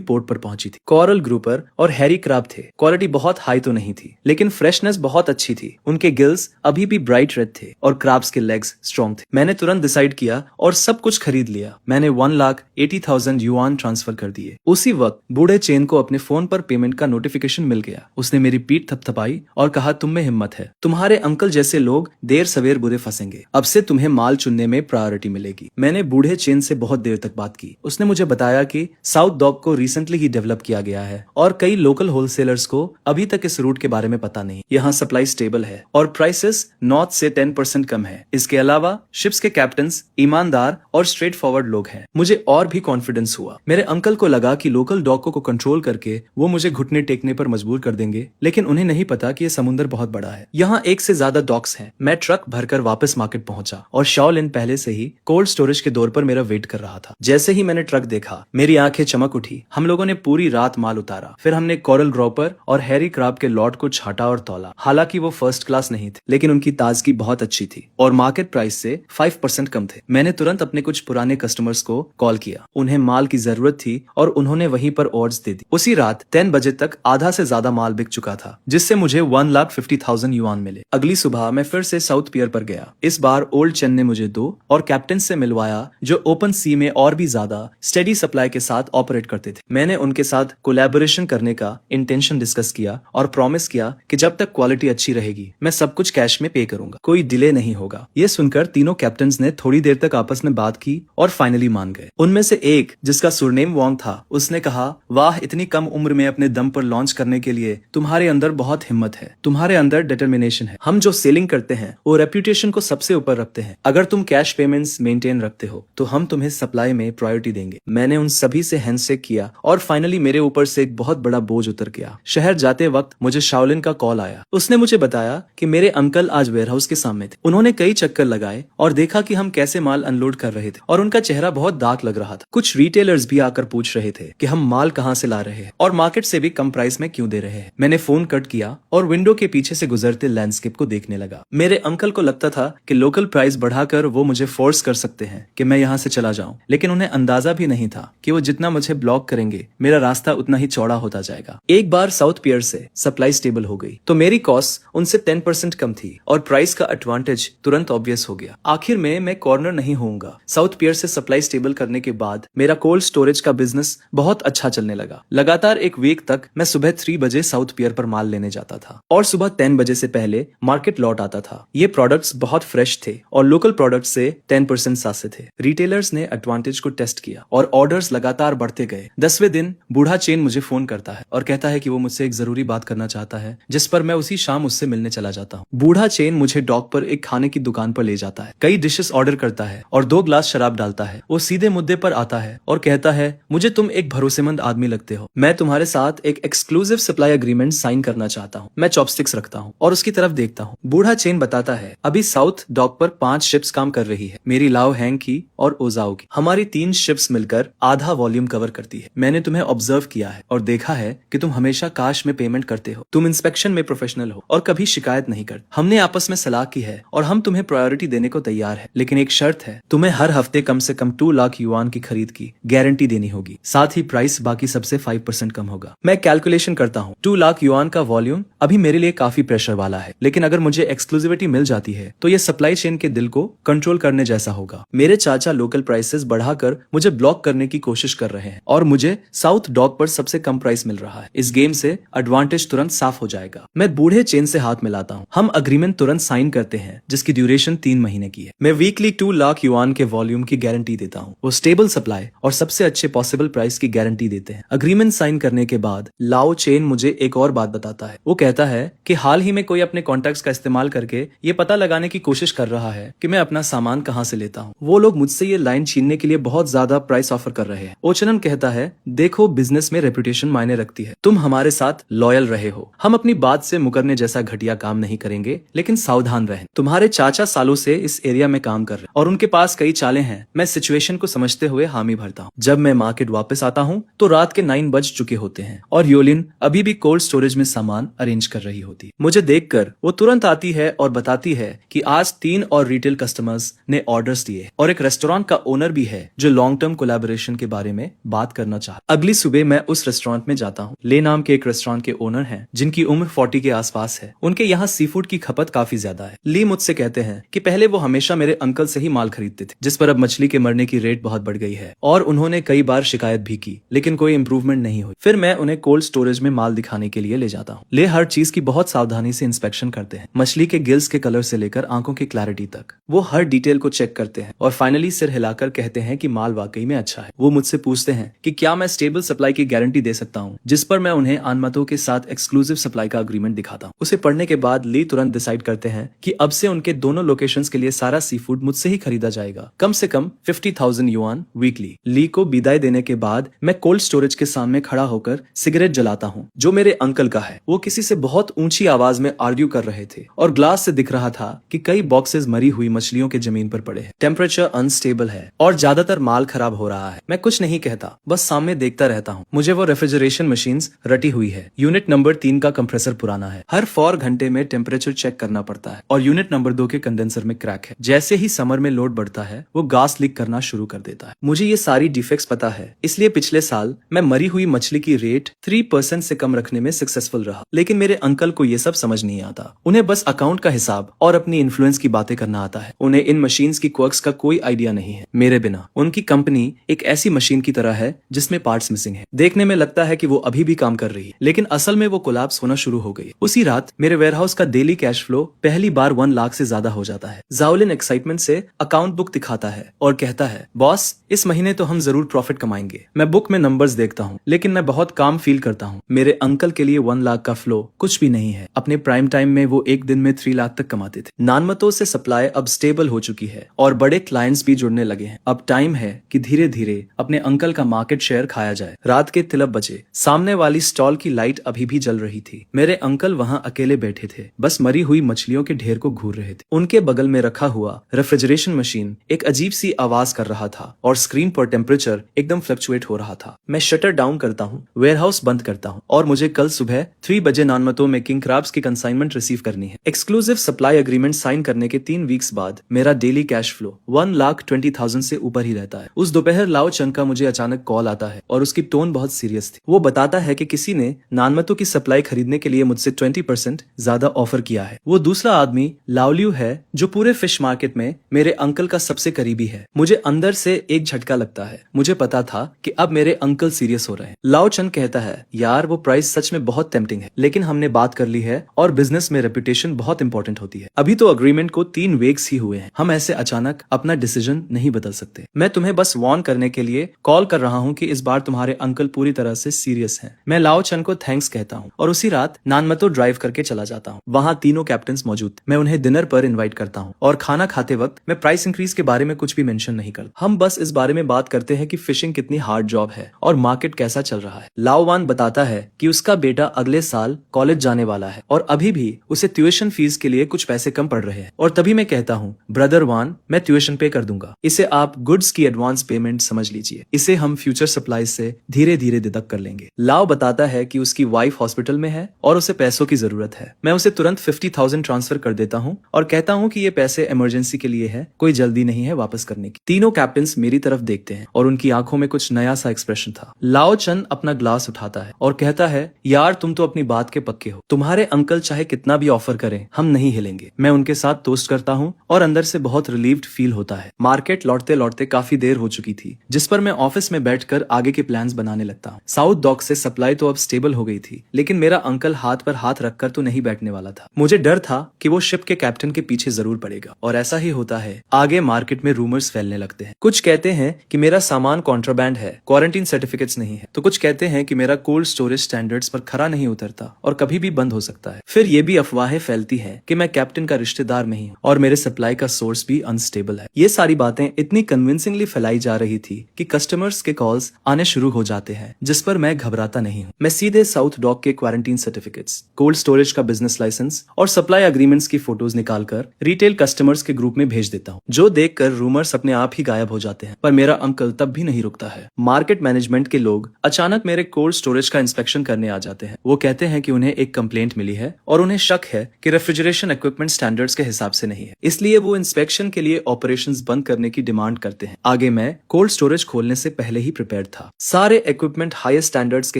पोर्ट पर पहुंची थी। कोरल ग्रुपर और हैरी क्रैब थे। क्वालिटी बहुत हाई तो नहीं थी, लेकिन फ्रेशनेस बहुत अच्छी थी। उनके गिल्स अभी भी ब्राइट रेड थे और क्रैब्स के लेग्स स्ट्रॉन्ग थे। मैंने तुरंत डिसाइड किया और सब कुछ खरीद लिया। मैंने 1,80,000 युआन ट्रांसफर कर दिए। उसी वक्त बूढ़े चेन को अपने फोन पर पेमेंट का नोटिफिकेशन मिल गया। उसने मेरी पीठ थपथपाई और कहा, तुम में हिम्मत है। तुम्हारे अंकल जैसे लोग देर सवेर बुरे फंसेंगे। अब से तुम्हें माल चुनने में प्रायोरिटी मिलेगी। मैंने बूढ़े चेन से बहुत देर तक बात की। उसने मुझे बताया कि साउथ डॉक को रिसेंटली ही डेवलप किया गया है और कई लोकल होलसेलर्स को अभी तक इस रूट के बारे में पता नहीं। यहाँ सप्लाई स्टेबल है और प्राइसेस नॉर्थ से 10% कम है। इसके अलावा शिप्स के कैप्टन्स ईमानदार और स्ट्रेट फॉरवर्ड लोग हैं। मुझे और भी कॉन्फिडेंस हुआ। मेरे अंकल को लगा कि लोकल डॉकों को कंट्रोल करके वो मुझे घुटने टेकने पर मजबूर कर देंगे, लेकिन उन्हें नहीं पता कि ये समुद्र बहुत बड़ा है। यहाँ 1 से ज्यादा डॉक्स हैं। मैं ट्रक भरकर वापस मार्केट पहुंचा और शाओलिन पहले से ही कोल्ड स्टोरेज के डोर पर मेरा वेट कर रहा था। जैसे ही मैंने ट्रक देखा मेरी आंखें चमक उठी। हम लोगों ने पूरी रात माल उतारा। फिर हमने कोरल ग्रोपर और हैरी क्रैब के लॉट को छाटा और तौला। हालांकि वो फर्स्ट क्लास नहीं थे, लेकिन उनकी ताजगी बहुत अच्छी थी और मार्केट प्राइस से 5% कम थे। मैंने तुरंत अपने कुछ पुराने कस्टमर्स को कॉल किया। उन्हें माल की जरूरत थी और उन्होंने वहीं पर ऑर्डर्स दे दी। उसी रात 10 बजे तक आधा से ज्यादा माल बिक चुका था, जिससे मुझे 1,50,000 युआन मिले। अगली सुबह मैं फिर से साउथ पियर पर गया। इस बार ओल्ड चेन ने मुझे 2 और कैप्टन से मिलवाया जो ओपन सी में और भी ज्यादा स्टेडी सप्लाई के साथ ऑपरेट करते थे। मैंने उनके साथ कोलैबोरेशन करने का इंटेंशन डिस्कस किया और प्रॉमिस किया कि जब तक क्वालिटी अच्छी रहेगी मैं सब कुछ कैश में पे करूंगा, कोई डिले नहीं होगा। ये सुनकर तीनों कैप्टन ने थोड़ी देर तक आपस में बात की और फाइनली मान गए। उनमें से एक, जिसका सुरनेम वोंग था, उसने कहा, वाह, इतनी कम उम्र में अपने दम पर लॉन्च करने के लिए तुम्हारे अंदर बहुत हिम्मत है, तुम्हारे अंदर डिटर्मिनेशन है। हम जो सेलिंग करते हैं वो रेप्यूटेशन को सबसे ऊपर रखते हैं। अगर तुम कैश पेमेंट्स मेंटेन रखते हो तो हम तुम्हें सप्लाई में प्रायोरिटी देंगे। मैंने उन सभी से हैंडशेक किया और फाइनली मेरे ऊपर से एक बहुत बड़ा बोझ उतर गया। शहर जाते वक्त मुझे शाओलिन का कॉल आया। उसने मुझे बताया कि मेरे अंकल आज वेयरहाउस के सामने थे। उन्होंने कई चक्कर लगाए और देखा कि हम कैसे माल अनलोड कर रहे थे और उनका चेहरा बहुत डार्क लग रहा था। कुछ रिटेलर्स भी आकर पूछ रहे थे कि हम माल कहां से ला रहे हैं और मार्केट से भी कम प्राइस में क्यों दे रहे हैं। मैंने फोन कट किया और विंडो के पीछे से गुजरते लैंडस्केप को देखने लगा। मेरे अंकल को लगता था कि लोकल प्राइस बढ़ाकर वो मुझे फोर्स कर सकते हैं कि मैं यहाँ से चला जाऊं, लेकिन उन्हें अंदाजा भी नहीं था कि वो जितना मुझे ब्लॉक करेंगे मेरा रास्ता उतना ही चौड़ा होता जाएगा। एक बार साउथ पियर से सप्लाई स्टेबल हो गई तो मेरी कॉस्ट उनसे 10% कम थी और प्राइस का एडवांटेज तुरंत ऑब्वियस हो गया। आखिर में मैं कॉर्नर नहीं होऊंगा। साउथ पियर से सप्लाई स्टेबल करने के बाद मेरा कोल्ड स्टोरेज का बिजनेस बहुत अच्छा चलने लगा। लगातार एक वीक तक मैं सुबह 3 बजे साउथ पियर पर माल लेने जाता था और सुबह 10 बजे से पहले मार्केट लौट आता था। ये प्रोडक्ट्स बहुत फ्रेश थे और लोकल प्रोडक्ट्स से 10% सस्ते थे। रिटेलर्स ने एडवांटेज को टेस्ट किया और ऑर्डर्स लगातार बढ़ते गए। 10वें दिन बूढ़ा चेन मुझे फोन करता है और कहता है कि वो मुझसे एक जरूरी बात करना चाहता है, जिस पर मैं उसी शाम उससे मिलने चला जाता हूँ। बूढ़ा चेन मुझे डॉक पर एक खाने की दुकान पर ले जाता है, कई डिशेस ऑर्डर करता है और 2 ग्लास शराब डालता है। वो सीधे मुद्दे पर आता है और कहता है, मुझे तुम एक भरोसेमंद आदमी लगते हो, मैं तुम्हारे साथ एक एक्सक्लूसिव सप्लाई एग्रीमेंट साइन करना चाहता हूँ। मैं चॉपस्टिक्स रखता हूँ और उसकी तरफ देखता हूँ। बूढ़ा चेन बताता है, अभी साउथ डॉक पर 5 शिप्स काम कर रही है, मेरी लाओ हैंग की और ओजाओ की। हमारी 3 शिप्स मिलकर आधा वॉल्यूम कवर करती है। मैंने तुम्हें ऑब्जर्व किया है और देखा है कि तुम हमेशा काश में पेमेंट करते हो, तुम इंस्पेक्शन में प्रोफेशनल हो और कभी शिकायत नहीं करते। हमने आपस में सलाह की है और हम तुम्हें प्रायोरिटी देने को तैयार है, लेकिन एक शर्त है, तुम्हें हर हफ्ते कम से कम 2 लाख युआन की खरीद की गारंटी देनी होगी, साथ ही प्राइस बाकी सबसे 5% कम होगा। मैं कैलकुलेशन करता हूँ, 2 लाख युआन का वॉल्यूम अभी मेरे लिए काफी प्रेशर वाला है, लेकिन अगर मुझे एक्सक्लूसिविटी मिल जाती है तो ये सप्लाई चेन के दिल को कंट्रोल करने जैसा होगा। मेरे चाचा लोकल प्राइसेस बढ़ाकर मुझे ब्लॉक करने की कोशिश कर रहे हैं और मुझे साउथ डॉक पर सबसे कम प्राइस मिल रहा है। इस गेम से एडवांटेज तुरंत साफ हो जाएगा। मैं बूढ़े चेन से हाथ मिलाता हूँ। हम अग्रीमेंट तुरंत साइन करते हैं जिसकी ड्यूरेशन 3 महीने की है। मैं वीकली 2 लाख युआन के वॉल्यूम की गारंटी देता हूँ। वो स्टेबल सप्लाई और सबसे अच्छे पॉसिबल प्राइस की गारंटी देते हैं। अग्रीमेंट साइन करने के बाद लाओ चेन मुझे एक और बात बताता है। वो कहता है कि हाल ही में कोई अपने कॉन्टैक्ट्स का इस्तेमाल करके ये पता लगाने की कोशिश कर रहा है कि मैं अपना सामान कहाँ से लेता हूँ। वो लोग मुझसे ये लाइन छीनने के लिए बहुत ज्यादा प्राइस ऑफर कर रहे हैं। ओचनन कहता है, देखो, बिजनेस में रेपुटेशन मायने रखती है, तुम हमारे साथ लॉयल रहे हो, हम अपनी बात से मुकरने जैसा घटिया काम नहीं करेंगे, लेकिन सावधान रहें। तुम्हारे चाचा सालों से इस एरिया में काम कर रहे हैं और उनके पास कई चालें हैं। मैं सिचुएशन को समझते हुए हामी भरता हूँ। जब मैं मार्केट वापस आता हूँ तो रात के 9 बज चुके होते हैं और योलिन अभी भी कोल्ड स्टोरेज में सामान अरेंज कर रही होती। मुझे देखकर वो तुरंत आती है और बताती है कि आज 3 और रिटेल कस्टमर्स ने ऑर्डर्स दिए और एक रेस्टोरेंट का ओनर भी है जो लॉन्ग टर्म कोलैबोरेशन के बारे में बात करना चाहता। अगली सुबह मैं उस रेस्टोरेंट में जाता हूँ। ले नाम के एक रेस्टोरेंट के ओनर हैं जिनकी उम्र 40 के आसपास है। उनके यहाँ सी फूड की खपत काफी ज्यादा है। ली मुझसे कहते हैं कि पहले वो हमेशा मेरे अंकल से ही माल खरीदते थे, जिस पर अब मछली के मरने की रेट बहुत बढ़ गई है और उन्होंने कई बार शिकायत भी की, लेकिन कोई इंप्रूवमेंट नहीं हुई। फिर मैं उन्हें कोल्ड स्टोरेज में माल दिखाने के लिए ले जाता हूँ। ले हर चीज की बहुत सावधानी से इंस्पेक्शन करते हैं, मछली के गिल्स के कलर से लेकर आंखों की क्लैरिटी तक। वो हर डिटेल को चेक करते हैं और फाइनली सिर हिलाकर कहते हैं कि माल वाकई में अच्छा है। वो मुझसे पूछते हैं कि क्या मैं स्टेबल सप्लाई की गारंटी दे सकता हूँ, जिस पर मैं उन्हें अनुमतों के साथ एक्सक्लूसिव सप्लाई का अग्रीमेंट दिखाता हूँ। उसे पढ़ने के बाद ली तुरंत डिसाइड करते हैं कि अब से उनके दोनों लोकेशंस के लिए सारा सी फूड मुझसे ही खरीदा जाएगा, कम से कम 50,000 युआन वीकली। ली को विदाई देने के बाद मैं कोल्ड स्टोरेज के सामने खड़ा होकर सिगरेट जलाता हूँ, जो मेरे अंकल का है। वो किसी से बहुत ऊंची आवाज में आर्ग्यू कर रहे थे और ग्लास से दिख रहा था कि कई बॉक्सेस मरी हुई मछलियों के जमीन पर पड़े हैं। टेम्परेचर अनस्टेबल है और ज्यादातर माल खराब हो रहा है। मैं कुछ नहीं कहता, बस सामने देखता रहता हूँ। मुझे वो रेफ्रिजरेशन मशीन्स रटी हुई है। यूनिट नंबर 3 का कंप्रेसर पुराना है, हर 4 घंटे में टेम्परेचर चेक करना पड़ता है और यूनिट नंबर 2 के कंडेंसर में क्रैक है। जैसे ही समर में लोड बढ़ता है वो गैस लीक करना शुरू कर देता है। मुझे ये सारी डिफेक्ट्स पता है, इसलिए पिछले साल मैं मरी हुई मछली की रेट 3% से कम रखने में सक्सेसफुल रहा। लेकिन मेरे अंकल को ये सब समझ नहीं आता। उन्हें बस अकाउंट का हिसाब और अपनी इन्फ्लुएंस की बातें करना आता है। उन्हें इन मशीन्स की क्वर्क्स का कोई आइडिया नहीं है। मेरे बिना उनकी कंपनी एक ऐसी मशीन की तरह है जिसमें पार्ट्स मिसिंग है। देखने में लगता है कि वो अभी भी काम कर रही है, लेकिन असल में वो कोलैप्स होना शुरू हो गई। उसी रात मेरे वेयरहाउस का डेली कैश फ्लो पहली बार 1 लाख से ज्यादा हो जाता है। शाओलिन एक्साइटमेंट से अकाउंट बुक दिखाता है और कहता है, बॉस इस महीने तो हम जरूर प्रॉफिट कमाएंगे। मैं बुक में नंबर्स देखता हूँ, लेकिन मैं बहुत काम फील करता हूँ। मेरे अंकल के लिए 1 लाख का फ्लो कुछ भी नहीं है। अपने प्राइम टाइम में वो एक दिन में 3 लाख तक कमाते थे। नानमतो से सप्लाई अब स्टेबल हो चुकी है और बड़े क्लाइंट्स भी जुड़ने लगे हैं। अब टाइम है कि धीरे धीरे अपने अंकल का मार्केट शेयर खाया जाए। रात के 3 बजे सामने वाली स्टॉल की लाइट अभी भी जल रही थी। मेरे अंकल वहाँ अकेले बैठे थे, बस मरी हुई मछलियों के ढेर को घूर रहे थे। उनके बगल में रखा हुआ रेफ्रिजरेशन मशीन एक अजीब सी आवाज कर रहा था और स्क्रीन पर टेम्परेचर एकदम फ्लक्चुएट हो रहा था। मैं शटर डाउन करता हूँ, वेयरहाउस बंद करता हूँ और मुझे कल सुबह 3 बजे नानमतो में किंग क्रैब्स की कंसाइनमेंट रिसीव करनी है। एक्सक्लूसिव सप्लाई एग्रीमेंट साइन करने के 3 वीक्स बाद मेरा डेली कैश फ्लो 1,20,000 से ऊपर ही रहता है। उस दोपहर लाओ चंग का मुझे अचानक कॉल आता है और उसकी टोन बहुत सीरियस थी। वो बताता है कि किसी ने नानमतो की सप्लाई खरीदने के लिए मुझसे 20% ज्यादा ऑफर किया है। वो दूसरा आदमी लाओलियू है जो पूरे फिश मार्केट में मेरे अंकल का सबसे करीबी है। मुझे अंदर से एक झटका लगता है। मुझे पता था कि अब मेरे अंकल सीरियस हो रहे हैं। लाओ चंग कहता है, यार वो प्राइस सच में बहुत टेम्पटिंग है, लेकिन हमने बात कर ली है और बिजनेस में रेपुटेशन बहुत इंपॉर्टेंट होती है। अभी तो अग्रीमेंट को 3 वीक्स ही हुए हैं। हम ऐसे अचानक अपना डिसीजन नहीं बदल सकते। मैं तुम्हें बस वार्न करने के लिए कॉल कर रहा हूँ कि इस बार तुम्हारे अंकल पूरी तरह से सीरियस हैं। मैं लाओ चंग को थैंक्स कहता हूँ और उसी रात नानमतो ड्राइव करके चला जाता हूँ। वहाँ तीनों कैप्टन मौजूद थे। मैं उन्हें डिनर पर इन्वाइट करता हूँ और खाना खाते वक्त मैं प्राइस इंक्रीज के बारे में कुछ भी मेंशन नहीं करता। हम बस इस बारे में बात करते हैं कि फिशिंग कितनी हार्ड जॉब है और मार्केट कैसा चल रहा है। लाओ वान बताता है कि उसका बेटा अगले साल कॉलेज जाने वाला है और अभी भी उसे ट्यूशन फीस के लिए कुछ पैसे कम पड़ रहे हैं। और तभी मैं कहता हूँ, ब्रदर वान मैं ट्यूशन पे कर दूंगा। इसे आप गुड्स की एडवांस पेमेंट समझ लीजिए। इसे हम फ्यूचर सप्लाई से धीरे धीरे डिडक्ट कर लेंगे। लाओ बताता है कि उसकी वाइफ हॉस्पिटल में है और उसे पैसों की जरूरत है। मैं उसे तुरंत 50,000 ट्रांसफर कर देता हूँ और कहता हूँ कि ये पैसे इमरजेंसी के लिए है, कोई जल्दी नहीं है वापस करने की। तीनों कैप्टन मेरी तरफ देखते हैं और उनकी आंखों में कुछ नया सा एक्सप्रेशन था। लाओ चन अपना ग्लास उठाता है और कहता है, यार तुम तो अपनी बात के पक्के हो। तुम्हारे अंकल चाहे कितना भी ऑफर करें, हम नहीं हिलेंगे। मैं उनके साथ टोस्ट करता हूँ और अंदर से बहुत रिलीव्ड फील होता है। मार्केट लौटते लौटते काफी देर हो चुकी थी, जिस पर मैं ऑफिस में बैठकर आगे के प्लान्स बनाने लगता हूँ। साउथ डॉक से सप्लाई तो अब स्टेबल हो गई थी, लेकिन मेरा अंकल हाथ पर हाथ रखकर तो नहीं बैठने वाला था। मुझे डर था कि वो शिप के कैप्टन के पीछे जरूर पड़ेगा और ऐसा ही होता है। आगे मार्केट में रूमर्स फैलने लगते हैं। कुछ कहते हैं कि मेरा सामान कॉन्ट्राबैंड है, क्वारंटीन सर्टिफिकेट्स नहीं है, तो कुछ कहते हैं कि मेरा कोल्ड स्टोरेज स्टैंडर्ड्स पर खरा नहीं उतरता और कभी भी बंद हो सकता है। फिर ये भी अफवाहें फैलती है कि मैं कैप्टन का रिश्तेदार नहीं हूँ और मेरे सप्लाई का सोर्स भी अनस्टेबल है। ये सारी बातें इतनी कन्विंसिंगली फैलाई जा रही थी कि कस्टमर्स के कॉल्स आने शुरू हो जाते हैं, जिस पर मैं घबराता नहीं हूँ। मैं सीधे साउथ डॉक के क्वारंटीन सर्टिफिकेट्स, कोल्ड स्टोरेज का बिजनेस लाइसेंस और सप्लाई एग्रीमेंट्स की फोटोज निकालकर रिटेल कस्टमर्स के ग्रुप में भेज देता हूँ, जो देखकर रूमर्स अपने आप ही गायब हो जाते हैं। पर मेरा अंकल तब भी नहीं रुकता है। मार्केट मैनेजमेंट के लोग अचानक मेरे कोल्ड स्टोरेज का इंस्पेक्शन करने आ जाते हैं। वो कहते हैं कि उन्हें एक कंप्लेंट मिली है और उन्हें शक है कि रेफ्रिजरेशन इक्विपमेंट स्टैंडर्ड्स के हिसाब से नहीं है, इसलिए वो इंस्पेक्शन के लिए ऑपरेशंस बंद करने की डिमांड करते हैं। आगे मैं कोल्ड स्टोरेज खोलने से पहले ही प्रिपेयर्ड था। सारे इक्विपमेंट हाईएस्ट स्टैंडर्ड्स के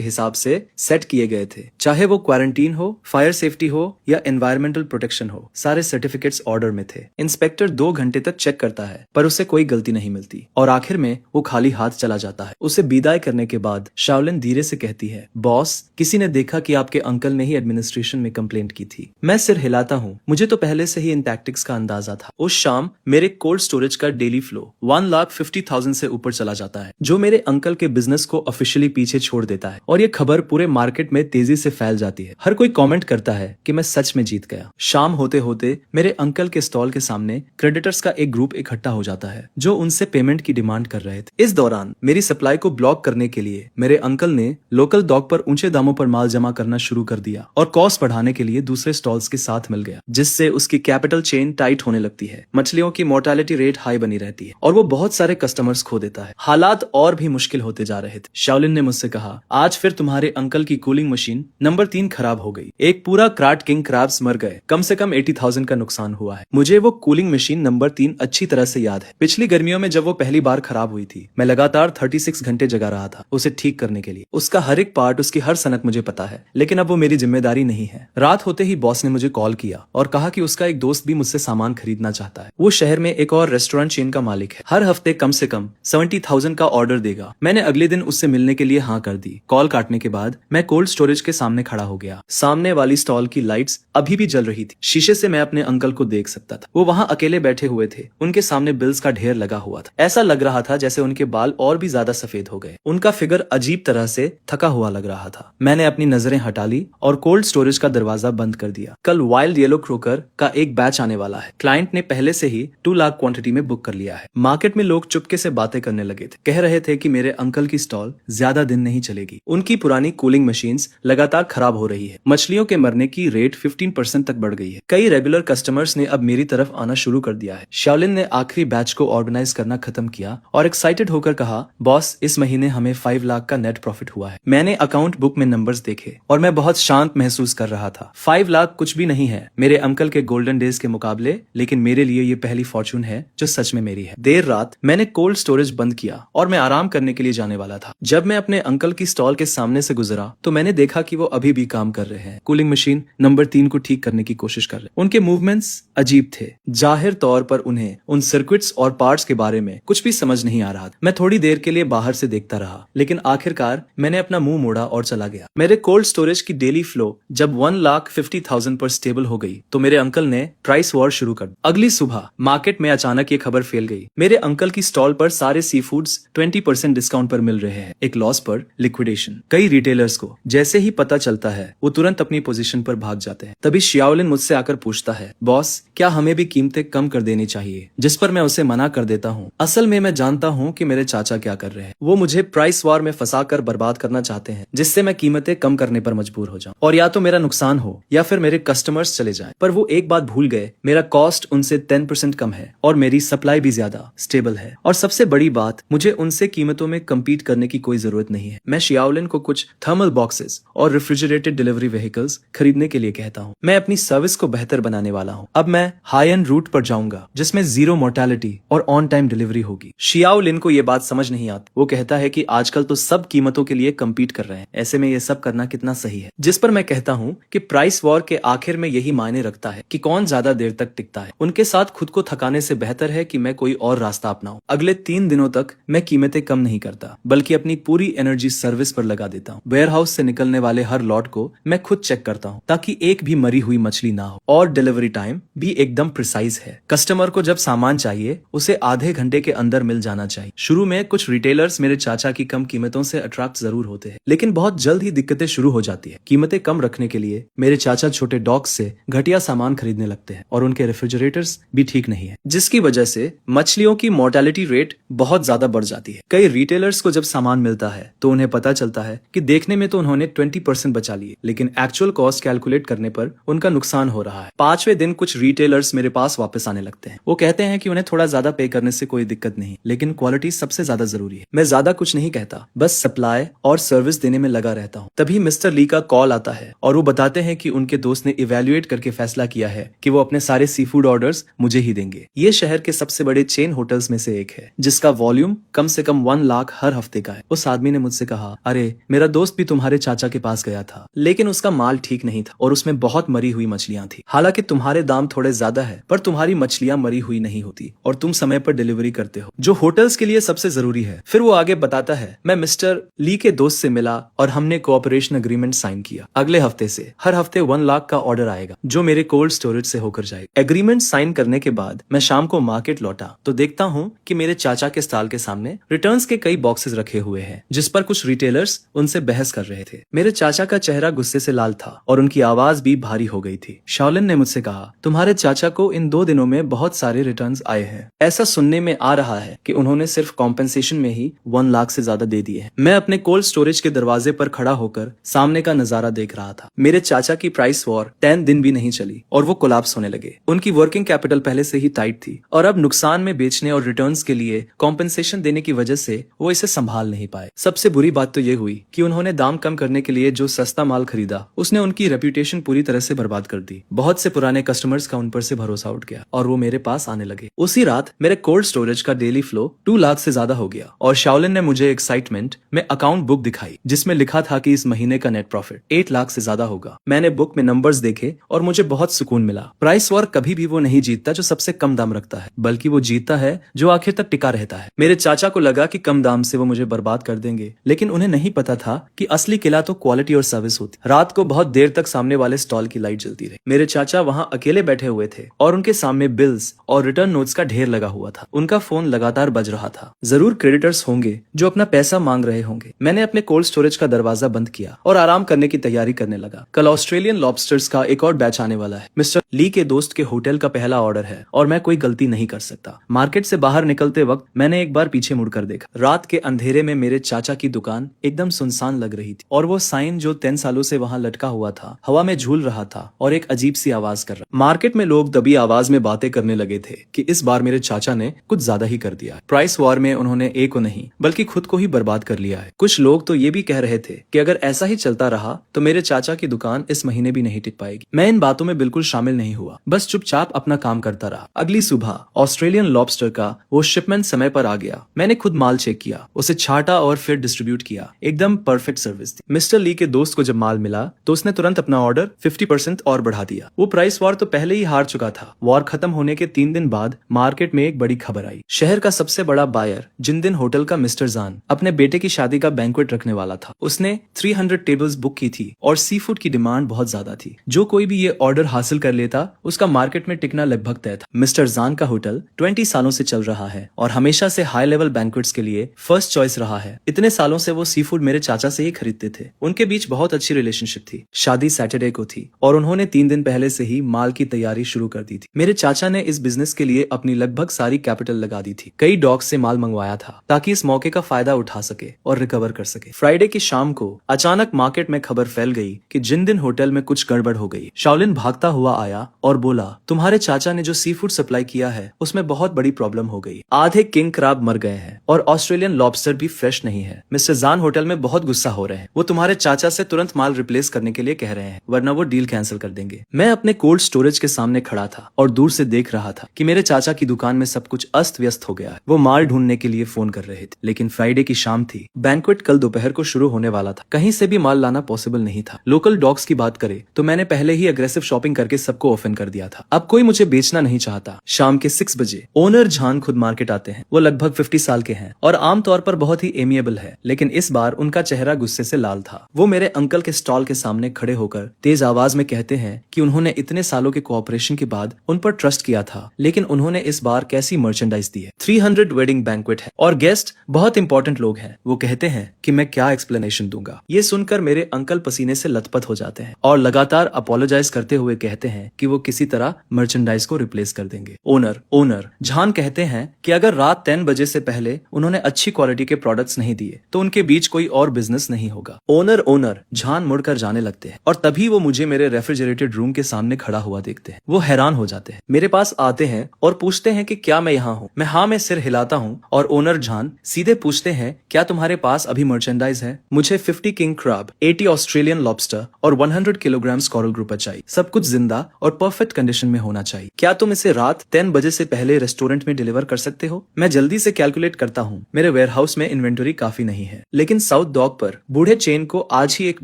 हिसाब से सेट किए गए थे, चाहे वो क्वारंटीन हो, फायर सेफ्टी हो या एनवायरमेंटल प्रोटेक्शन हो। सारे सर्टिफिकेट्स ऑर्डर में थे। इंस्पेक्टर 2 घंटे तक चेक करता है, पर उसे कोई गलती नहीं मिलती और आखिर में वो खाली हाथ चला जाता है। उसे विदाई करने के बाद शाओलिन धीरे से कहती है, बॉस किसी ने देखा कि आपके अंकल ने ही एडमिनिस्ट्रेशन में कंप्लेंट की थी। मैं सिर हिलाता हूँ। मुझे तो पहले से ही इन टैक्टिक्स का अंदाजा था। उस शाम मेरे कोल्ड स्टोरेज का डेली फ्लो 1,50,000 से ऊपर चला जाता है, जो मेरे अंकल के बिजनेस को ऑफिशियली पीछे छोड़ देता है और ये खबर पूरे मार्केट में तेजी से फैल जाती है। हर कोई कमेंट करता है कि मैं सच में जीत गया। शाम होते होते मेरे अंकल के स्टॉल के सामने क्रेडिटर्स का एक ग्रुप इकट्ठा हो जाता है, जो उनसे पेमेंट की डिमांड कर रहे थे। इस दौरान मेरी सप्लाई को ब्लॉक करने के लिए मेरे अंकल ने लोकल डॉक पर ऊंचे दामों पर माल जमा करना शुरू कर दिया और कॉस्ट बढ़ाने के लिए दूसरे स्टॉल्स के साथ मिल गया, जिससे उसकी कैपिटल चेन टाइट होने लगती है। मछलियों की मोर्टेलिटी रेट हाई बनी रहती है और वो बहुत सारे कस्टमर्स खो देता है। हालात और भी मुश्किल होते जा रहे थे। शाओलिन ने मुझसे कहा, आज फिर तुम्हारे अंकल की कूलिंग मशीन नंबर 3 खराब हो गई। एक पूरा क्राट किंग क्रैब्स मर गए। कम से कम 80,000 का नुकसान हुआ है। मुझे वो कूलिंग मशीन नंबर 3 अच्छी तरह से याद है। पिछली गर्मियों में जब वो पहली बार खराब हुई थी, मैं लगातार 36 घंटे जगा रहा था उसे ठीक करने के लिए। उसका हर एक पार्ट, उसकी हर सनक मुझे पता है, लेकिन अब वो मेरी जिम्मेदारी नहीं है। रात होते ही बॉस ने मुझे कॉल किया और कहा कि उसका एक दोस्त भी मुझसे सामान खरीदना चाहता है। वो शहर में एक और रेस्टोरेंट चेन का मालिक है। हर हफ्ते कम से कम 70,000 का ऑर्डर देगा। मैंने अगले दिन उससे मिलने के लिए हाँ कर दी। कॉल काटने के बाद मैं कोल्ड स्टोरेज के सामने खड़ा हो गया। सामने वाली स्टॉल की लाइट्स अभी भी जल रही थी। शीशे से मैं अपने अंकल को देख सकता था। वो वो वहाँ अकेले बैठे हुए थे, उनके सामने बिल्स का ढेर लगा हुआ था। ऐसा लग रहा था जैसे उनके बाल और भी ज्यादा सफेद हो गए। उनका फिगर अजीब तरह से थका हुआ लग रहा था। मैंने अपनी नजरें हटा ली और कोल्ड स्टोरेज का दरवाजा बंद कर दिया। कल वाइल्ड येलो क्रोकर का एक बैच आने वाला है। क्लाइंट ने पहले से ही 2 लाख क्वांटिटी में बुक कर लिया है। मार्केट में लोग चुपके से बातें करने लगे थे, कह रहे थे कि मेरे अंकल की स्टॉल ज्यादा दिन नहीं चलेगी। उनकी पुरानी कूलिंग मशीन्स लगातार खराब हो रही है। मछलियों के मरने की रेट 15% तक बढ़ गई है। कई रेगुलर कस्टमर्स ने अब मेरी तरफ आना शुरू कर दिया है। शाओलिन ने आखिरी बैच को ऑर्गेनाइज करना खत्म किया और एक्साइटेड होकर कहा, बॉस इस महीने हमें 5 लाख का नेट प्रॉफिट हुआ है। मैंने अकाउंट बुक में नंबर्स देखे और मैं बहुत शांत महसूस कर रहा था। 5 लाख कुछ भी नहीं है मेरे अंकल के गोल्डन डेज के मुकाबले, लेकिन मेरे लिए ये पहली फॉर्चून है जो सच में मेरी है। देर रात मैंने कोल्ड स्टोरेज बंद किया और मैं आराम करने के लिए जाने वाला था। जब मैं अपने अंकल की स्टॉल के सामने से गुजरा तो मैंने देखा कि वो अभी भी काम कर रहे हैं। कूलिंग मशीन नंबर 3 को ठीक करने की कोशिश कर रहे। उनके मूवमेंट्स अजीब थे। जाहिर तौर पर उन्हें उन सर्किट्स और पार्ट्स के बारे में कुछ भी समझ नहीं आ रहा था। मैं थोड़ी देर के लिए बाहर से देखता रहा, लेकिन आखिरकार मैंने अपना मुंह मोड़ा और चला गया। मेरे कोल्ड स्टोरेज की डेली फ्लो जब 1,50,000 पर स्टेबल हो गई तो मेरे अंकल ने प्राइस वॉर शुरू कर दी। अगली सुबह मार्केट में अचानक ये खबर फैल गई, मेरे अंकल की स्टॉल पर सारे सी फूड्स 20% डिस्काउंट पर मिल रहे हैं, एक लॉस पर लिक्विडेशन। कई रिटेलर्स को जैसे ही पता चलता है वो तुरंत अपनी पोजीशन पर भाग जाते हैं। तभी शाओलिन मुझसे आकर पूछता है, बॉस क्या हमें भी कीमतें कम कर देनी चाहिए? जिस पर मैं उसे मना कर देता हूँ। असल में मैं जानता हूँ कि मेरे चाचा क्या कर रहे हैं। वो मुझे प्राइस वॉर में फंसाकर बर्बाद करना चाहते हैं, जिससे मैं कीमतें कम करने पर मजबूर हो जाऊं और या तो मेरा नुकसान हो या फिर मेरे कस्टमर्स चले जाएं। पर वो एक बात भूल गए, मेरा कॉस्ट उनसे 10% कम है और मेरी सप्लाई भी ज्यादा स्टेबल है। और सबसे बड़ी बात, मुझे उनसे कीमतों में कम्पीट करने की कोई जरूरत नहीं है। मैं शाओलिन को कुछ थर्मल बॉक्सेस और रेफ्रिजरेटेड डिलीवरी व्हीकल्स खरीदने के लिए कहता हूँ। मैं अपनी सर्विस को बेहतर बनाने वाला हूँ। अब मैं हाई एंड रूट पर जाऊंगा जिसमें 0 मोर्टेलिटी और ऑन टाइम डिलीवरी होगी। शाओलिन को ये बात समझ नहीं आती। वो कहता है कि आजकल तो सब कीमतों के लिए कम्पीट कर रहे हैं, ऐसे में ये सब करना कितना सही है। जिस पर मैं कहता हूँ कि प्राइस वॉर के आखिर में यही मायने रखता है कि कौन ज्यादा देर तक टिकता है। उनके साथ खुद को थकाने से बेहतर है कि मैं कोई और रास्ता अपनाऊं। अगले 3 दिनों तक मैं कीमतें कम नहीं करता, बल्कि अपनी पूरी एनर्जी सर्विस पर लगा देता हूँ। वेयर हाउस से निकलने वाले हर लॉट को मैं खुद चेक करता हूँ ताकि एक भी मरी हुई मछली ना हो, और डिलीवरी टाइम भी एकदम प्रिसाइज है। कस्टमर को जब सामान चाहिए उसे आधे घंटे के अंदर मिल जाना चाहिए। शुरू में कुछ रिटेलर्स मेरे चाचा की कम कीमतों से अट्रैक्ट जरूर होते हैं, लेकिन बहुत जल्द ही दिक्कतें शुरू हो जाती है। कीमतें कम रखने के लिए मेरे चाचा छोटे डॉग्स से घटिया सामान खरीदने लगते हैं और उनके रेफ्रिजरेटर्स भी ठीक नहीं है, जिसकी वजह से मछलियों की मोर्टेलिटी रेट बहुत ज्यादा बढ़ जाती है। कई रिटेलर्स को जब सामान मिलता है तो उन्हें पता चलता है कि देखने में तो उन्होंने 20% बचा लिए, लेकिन एक्चुअल कॉस्ट कैलकुलेट करने पर उनका नुकसान हो रहा है। 5वें दिन कुछ रिटेलर्स मेरे पास वापस आने लगते हैं। वो कहते हैं कि उन्हें थोड़ा ज्यादा पे करने से कोई दिक्कत नहीं, लेकिन क्वालिटी सबसे ज्यादा जरूरी है। मैं ज्यादा कुछ नहीं कहता, बस सप्लाई और सर्विस देने में लगा रहता हूँ। तभी मिस्टर ली का कॉल आता है और वो बताते हैं कि उनके दोस्त ने इवेल्युएट करके फैसला किया है कि वो अपने सारे सी फूड ऑर्डर्स मुझे ही देंगे। ये शहर के सबसे बड़े चेन होटल्स में से एक है, जिसका वॉल्यूम कम से कम 1 लाख हर हफ्ते का है। उस आदमी ने मुझसे कहा, अरे मेरा दोस्त भी तुम्हारे चाचा के पास गया था, लेकिन उसका माल ठीक नहीं था और उसमें बहुत मरी हुई मछलियां थी। हालांकि तुम्हारे दाम थोड़े ज्यादा है, पर तुम्हारी मछलियां मरी हुई नहीं होती और तुम समय पर डिलीवरी करते हो, जो होटल्स के लिए सबसे जरूरी है। फिर वो आगे बताता है, मैं मिस्टर ली के दोस्त से मिला और हमने कोऑपरेशन एग्रीमेंट साइन किया। अगले हफ्ते से हर हफ्ते 1 लाख का ऑर्डर आएगा जो मेरे कोल्ड स्टोरेज से होकर जाएगा। एग्रीमेंट साइन करने के बाद मैं शाम को मार्केट लौटा तो देखता हूँ कि मेरे चाचा के स्टॉल के सामने रिटर्न्स के कई बॉक्सेस रखे हुए हैं, जिस पर कुछ रिटेलर्स उनसे बहस कर रहे थे। मेरे चाचा का चेहरा गुस्से से लाल था और उनकी आवाज भी भारी हो गई थी। शाओलिन ने मुझसे कहा, तुम्हारे चाचा को इन 2 दिनों में बहुत सारे रिटर्न्स आए हैं। ऐसा सुनने में आ रहा है कि उन्होंने सिर्फ कॉम्पेंसेशन में ही 1 लाख से ज्यादा दे दिए हैं। मैं अपने कोल्ड स्टोरेज के दरवाजे पर खड़ा होकर सामने का नजारा देख रहा था। मेरे चाचा की प्राइस वॉर 10 दिन भी नहीं चली और वो कोलैप्स होने लगे। उनकी वर्किंग कैपिटल पहले से ही टाइट थी और अब नुकसान में बेचने और रिटर्न्स के लिए कॉम्पेंसेशन देने की वजह से वो इसे संभाल नहीं पाए। सबसे बुरी बात तो ये हुई कि उन्होंने दाम कम करने के लिए जो सस्ता माल खरीदा उसने उनकी रेपुटेशन पूरी तरह से बर्बाद कर दी। बहुत से पुराने कस्टमर्स का उन पर से भरोसा उठ गया और वो मेरे पास आने लगे। उसी रात मेरे कोल्ड स्टोरेज का डेली फ्लो 2 लाख से ज्यादा हो गया और शाओलिन ने मुझे एक्साइटमेंट में अकाउंट बुक दिखाई जिसमें लिखा था कि इस महीने का नेट प्रॉफिट 8 लाख से ज्यादा होगा। मैंने बुक में नंबर्स देखे और मुझे बहुत सुकून मिला। प्राइस वॉर कभी भी वो नहीं जीतता जो सबसे कम दाम रखता है, बल्कि वो जीतता है जो आखिर तक टिका रहता है। मेरे चाचा को लगा कि कम दाम से वो मुझे बर्बाद कर देंगे, लेकिन उन्हें नहीं पता था कि असली किला तो क्वालिटी और सर्विस होती। रात को बहुत देर तक सामने वाले स्टॉल की लाइट जलती रही। मेरे चाचा वहाँ अकेले बैठे हुए थे और उनके सामने बिल्स और रिटर्न नोट्स का ढेर लगा हुआ था। उनका फोन लगातार बज रहा था। जरूर क्रेडिटर्स होंगे जो अपना पैसा मांग रहे होंगे। मैंने अपने कोल्ड स्टोरेज का दरवाजा बंद किया और आराम करने की तैयारी करने लगा। कल ऑस्ट्रेलियन लॉबस्टर्स का एक और बैच आने वाला है। मिस्टर ली के दोस्त के होटल का पहला ऑर्डर है और मैं कोई गलती नहीं कर सकता। मार्केट से बाहर निकलते वक्त मैंने एक बार पीछे मुड़कर देखा। रात के अंधेरे में मेरे चाचा की दुकान एकदम सुनसान लग रही थी और वो साइन जो 10 सालों से वहां लटका हुआ था हवा में झूल रहा था और एक अजीब सी आवाज कर रहा। मार्केट में लोग दबी आवाज में बातें करने लगे थे कि इस बार मेरे चाचा ने कुछ ज्यादा ही कर दिया है। प्राइस वॉर में उन्होंने एक को नहीं बल्कि खुद को ही बर्बाद कर लिया है। कुछ लोग तो ये भी कह रहे थे कि अगर ऐसा ही चलता रहा तो मेरे चाचा की दुकान इस महीने भी नहीं टिक पाएगी। मैं इन बातों में बिल्कुल शामिल नहीं हुआ, बस चुपचाप अपना काम करता रहा। अगली सुबह ऑस्ट्रेलियन लॉबस्टर का वो शिपमेंट समय पर आ गया। मैंने खुद माल चेक किया, उसे छाटा और फिर डिस्ट्रीब्यूट किया। एकदम परफेक्ट सर्विस थी। मिस्टर ली के दोस्त को जब माल मिला तो उसने तुरंत अपना ऑर्डर 50% और बढ़ा दिया। वो प्राइस वॉर तो पहले ही हार चुका था। वॉर खत्म होने के 3 दिन बाद मार्केट में एक बड़ी खबर आई। शहर का सबसे बड़ा बायर जिन दिन होटल का मिस्टर जान अपने बेटे की शादी का बैंक्वेट रखने वाला था, उसने 300 टेबल्स बुक की थी और सी फूड की डिमांड बहुत ज्यादा थी। जो कोई भी ये ऑर्डर हासिल कर लेता उसका मार्केट में टिकना लगभग तय था। मिस्टर जान का होटल 20 सालों से चल रहा है और हमेशा से हाई लेवल बैंक्वेट्स के लिए फर्स्ट चॉइस रहा है। इतने सालों से वो सी फूड मेरे चाचा से ही खरीदते थे। उनके बीच बहुत अच्छी रिलेशनशिप थी। शादी सैटरडे को थी और उन्होंने 3 दिन पहले से ही माल की तैयारी शुरू कर दी थी। मेरे चाचा ने इस बिजनेस के लिए अपनी लगभग सारी कैपिटल लगा दी थी। कई डॉग से माल मंगवाया था ताकि इस मौके का फायदा उठा सके और रिकवर कर सके। फ्राइडे की शाम को अचानक मार्केट में खबर फैल गई कि जिन दिन होटल में कुछ गड़बड़ हो गई। शाओलिन भागता हुआ आया और बोला, तुम्हारे चाचा ने जो सी फूड सप्लाई किया है उसमें बहुत बड़ी प्रॉब्लम हो गई। आधे किंग क्रैब मर गए हैं और ऑस्ट्रेलियन लॉबस्टर भी फ्रेश नहीं है। मिस्टर जान होटल में बहुत गुस्सा हो रहे हैं। वो तुम्हारे चाचा से तुरंत माल रिप्लेस करने के लिए कह रहे हैं, वरना वो डील कैंसिल कर देंगे। मैं अपने कोल्ड स्टोरेज के सामने खड़ा था और दूर से देख रहा था कि मेरे चाचा की दुकान में सब कुछ अस्त व्यस्त हो गया है। वो माल ढूंढने के लिए फोन कर रहे थे, लेकिन फ्राइडे की शाम थी। बैंक्वेट कल दोपहर को शुरू होने वाला था। कहीं से भी माल लाना पॉसिबल नहीं था। लोकल डॉग्स की बात करें तो मैंने पहले ही अग्रेसिव शॉपिंग करके सबको ऑफेंड कर दिया था। अब कोई मुझे बेचना नहीं चाहता। शाम के 6 बजे ओनर जान खुद मार्केट आते हैं। वो लगभग 50 साल के हैं और आमतौर पर बहुत ही एमिएबल है, लेकिन इस बार उनका चेहरा गुस्से से लाल था। वो मेरे अंकल के स्टॉल के सामने खड़े होकर तेज आवाज में कहते हैं कि उन्होंने इतने सालों के कोऑपरेशन के बाद उन पर ट्रस्ट किया था, लेकिन उन्होंने इस बार कैसी मर्चेंडाइज दी है। 300 वेडिंग बैंक्वेट है और गेस्ट बहुत इंपॉर्टेंट लोग हैं। वो कहते हैं कि मैं क्या एक्सप्लेनेशन दूंगा। ये सुनकर मेरे अंकल पसीने से लथपथ हो जाते हैं और लगातार अपोलोजाइज करते हुए कहते हैं कि वो किसी तरह मर्चेंडाइज को रिप्लेस कर देंगे। ओनर जान कहते हैं कि अगर रात 10 बजे से पहले उन्होंने अच्छी क्वालिटी के प्रोडक्ट्स नहीं दिए तो उनके बीच कोई और बिजनेस नहीं होगा। ओनर जान मुड़कर जाने लगते हैं और तभी वो मुझे मेरे रेफ्रिजरेटेड रूम के सामने खड़ा हुआ देखते हैं। वो हैरान हो जाते हैं, मेरे पास आते हैं और पूछते हैं कि क्या मैं यहाँ हूँ। मैं हाँ में सिर हिलाता हूँ और ओनर जान सीधे पूछते हैं, क्या तुम्हारे पास अभी मर्चेंडाइज है? मुझे 50 किंग क्रैब, 80 ऑस्ट्रेलियन लॉबस्टर और 100 किलोग्राम कोरल ग्रुपर चाहिए। सब कुछ जिंदा और परफेक्ट कंडीशन में होना चाहिए। क्या तुम इसे रात 10 बजे से पहले रेस्टोरेंट में डिलीवर कर सकते हो? मैं जल्दी से कैलकुलेट करता हूँ। मेरे वेयरहाउस में इन्वेंटरी काफी नहीं है, लेकिन साउथ डॉक पर बूढ़े चेन को आज ही एक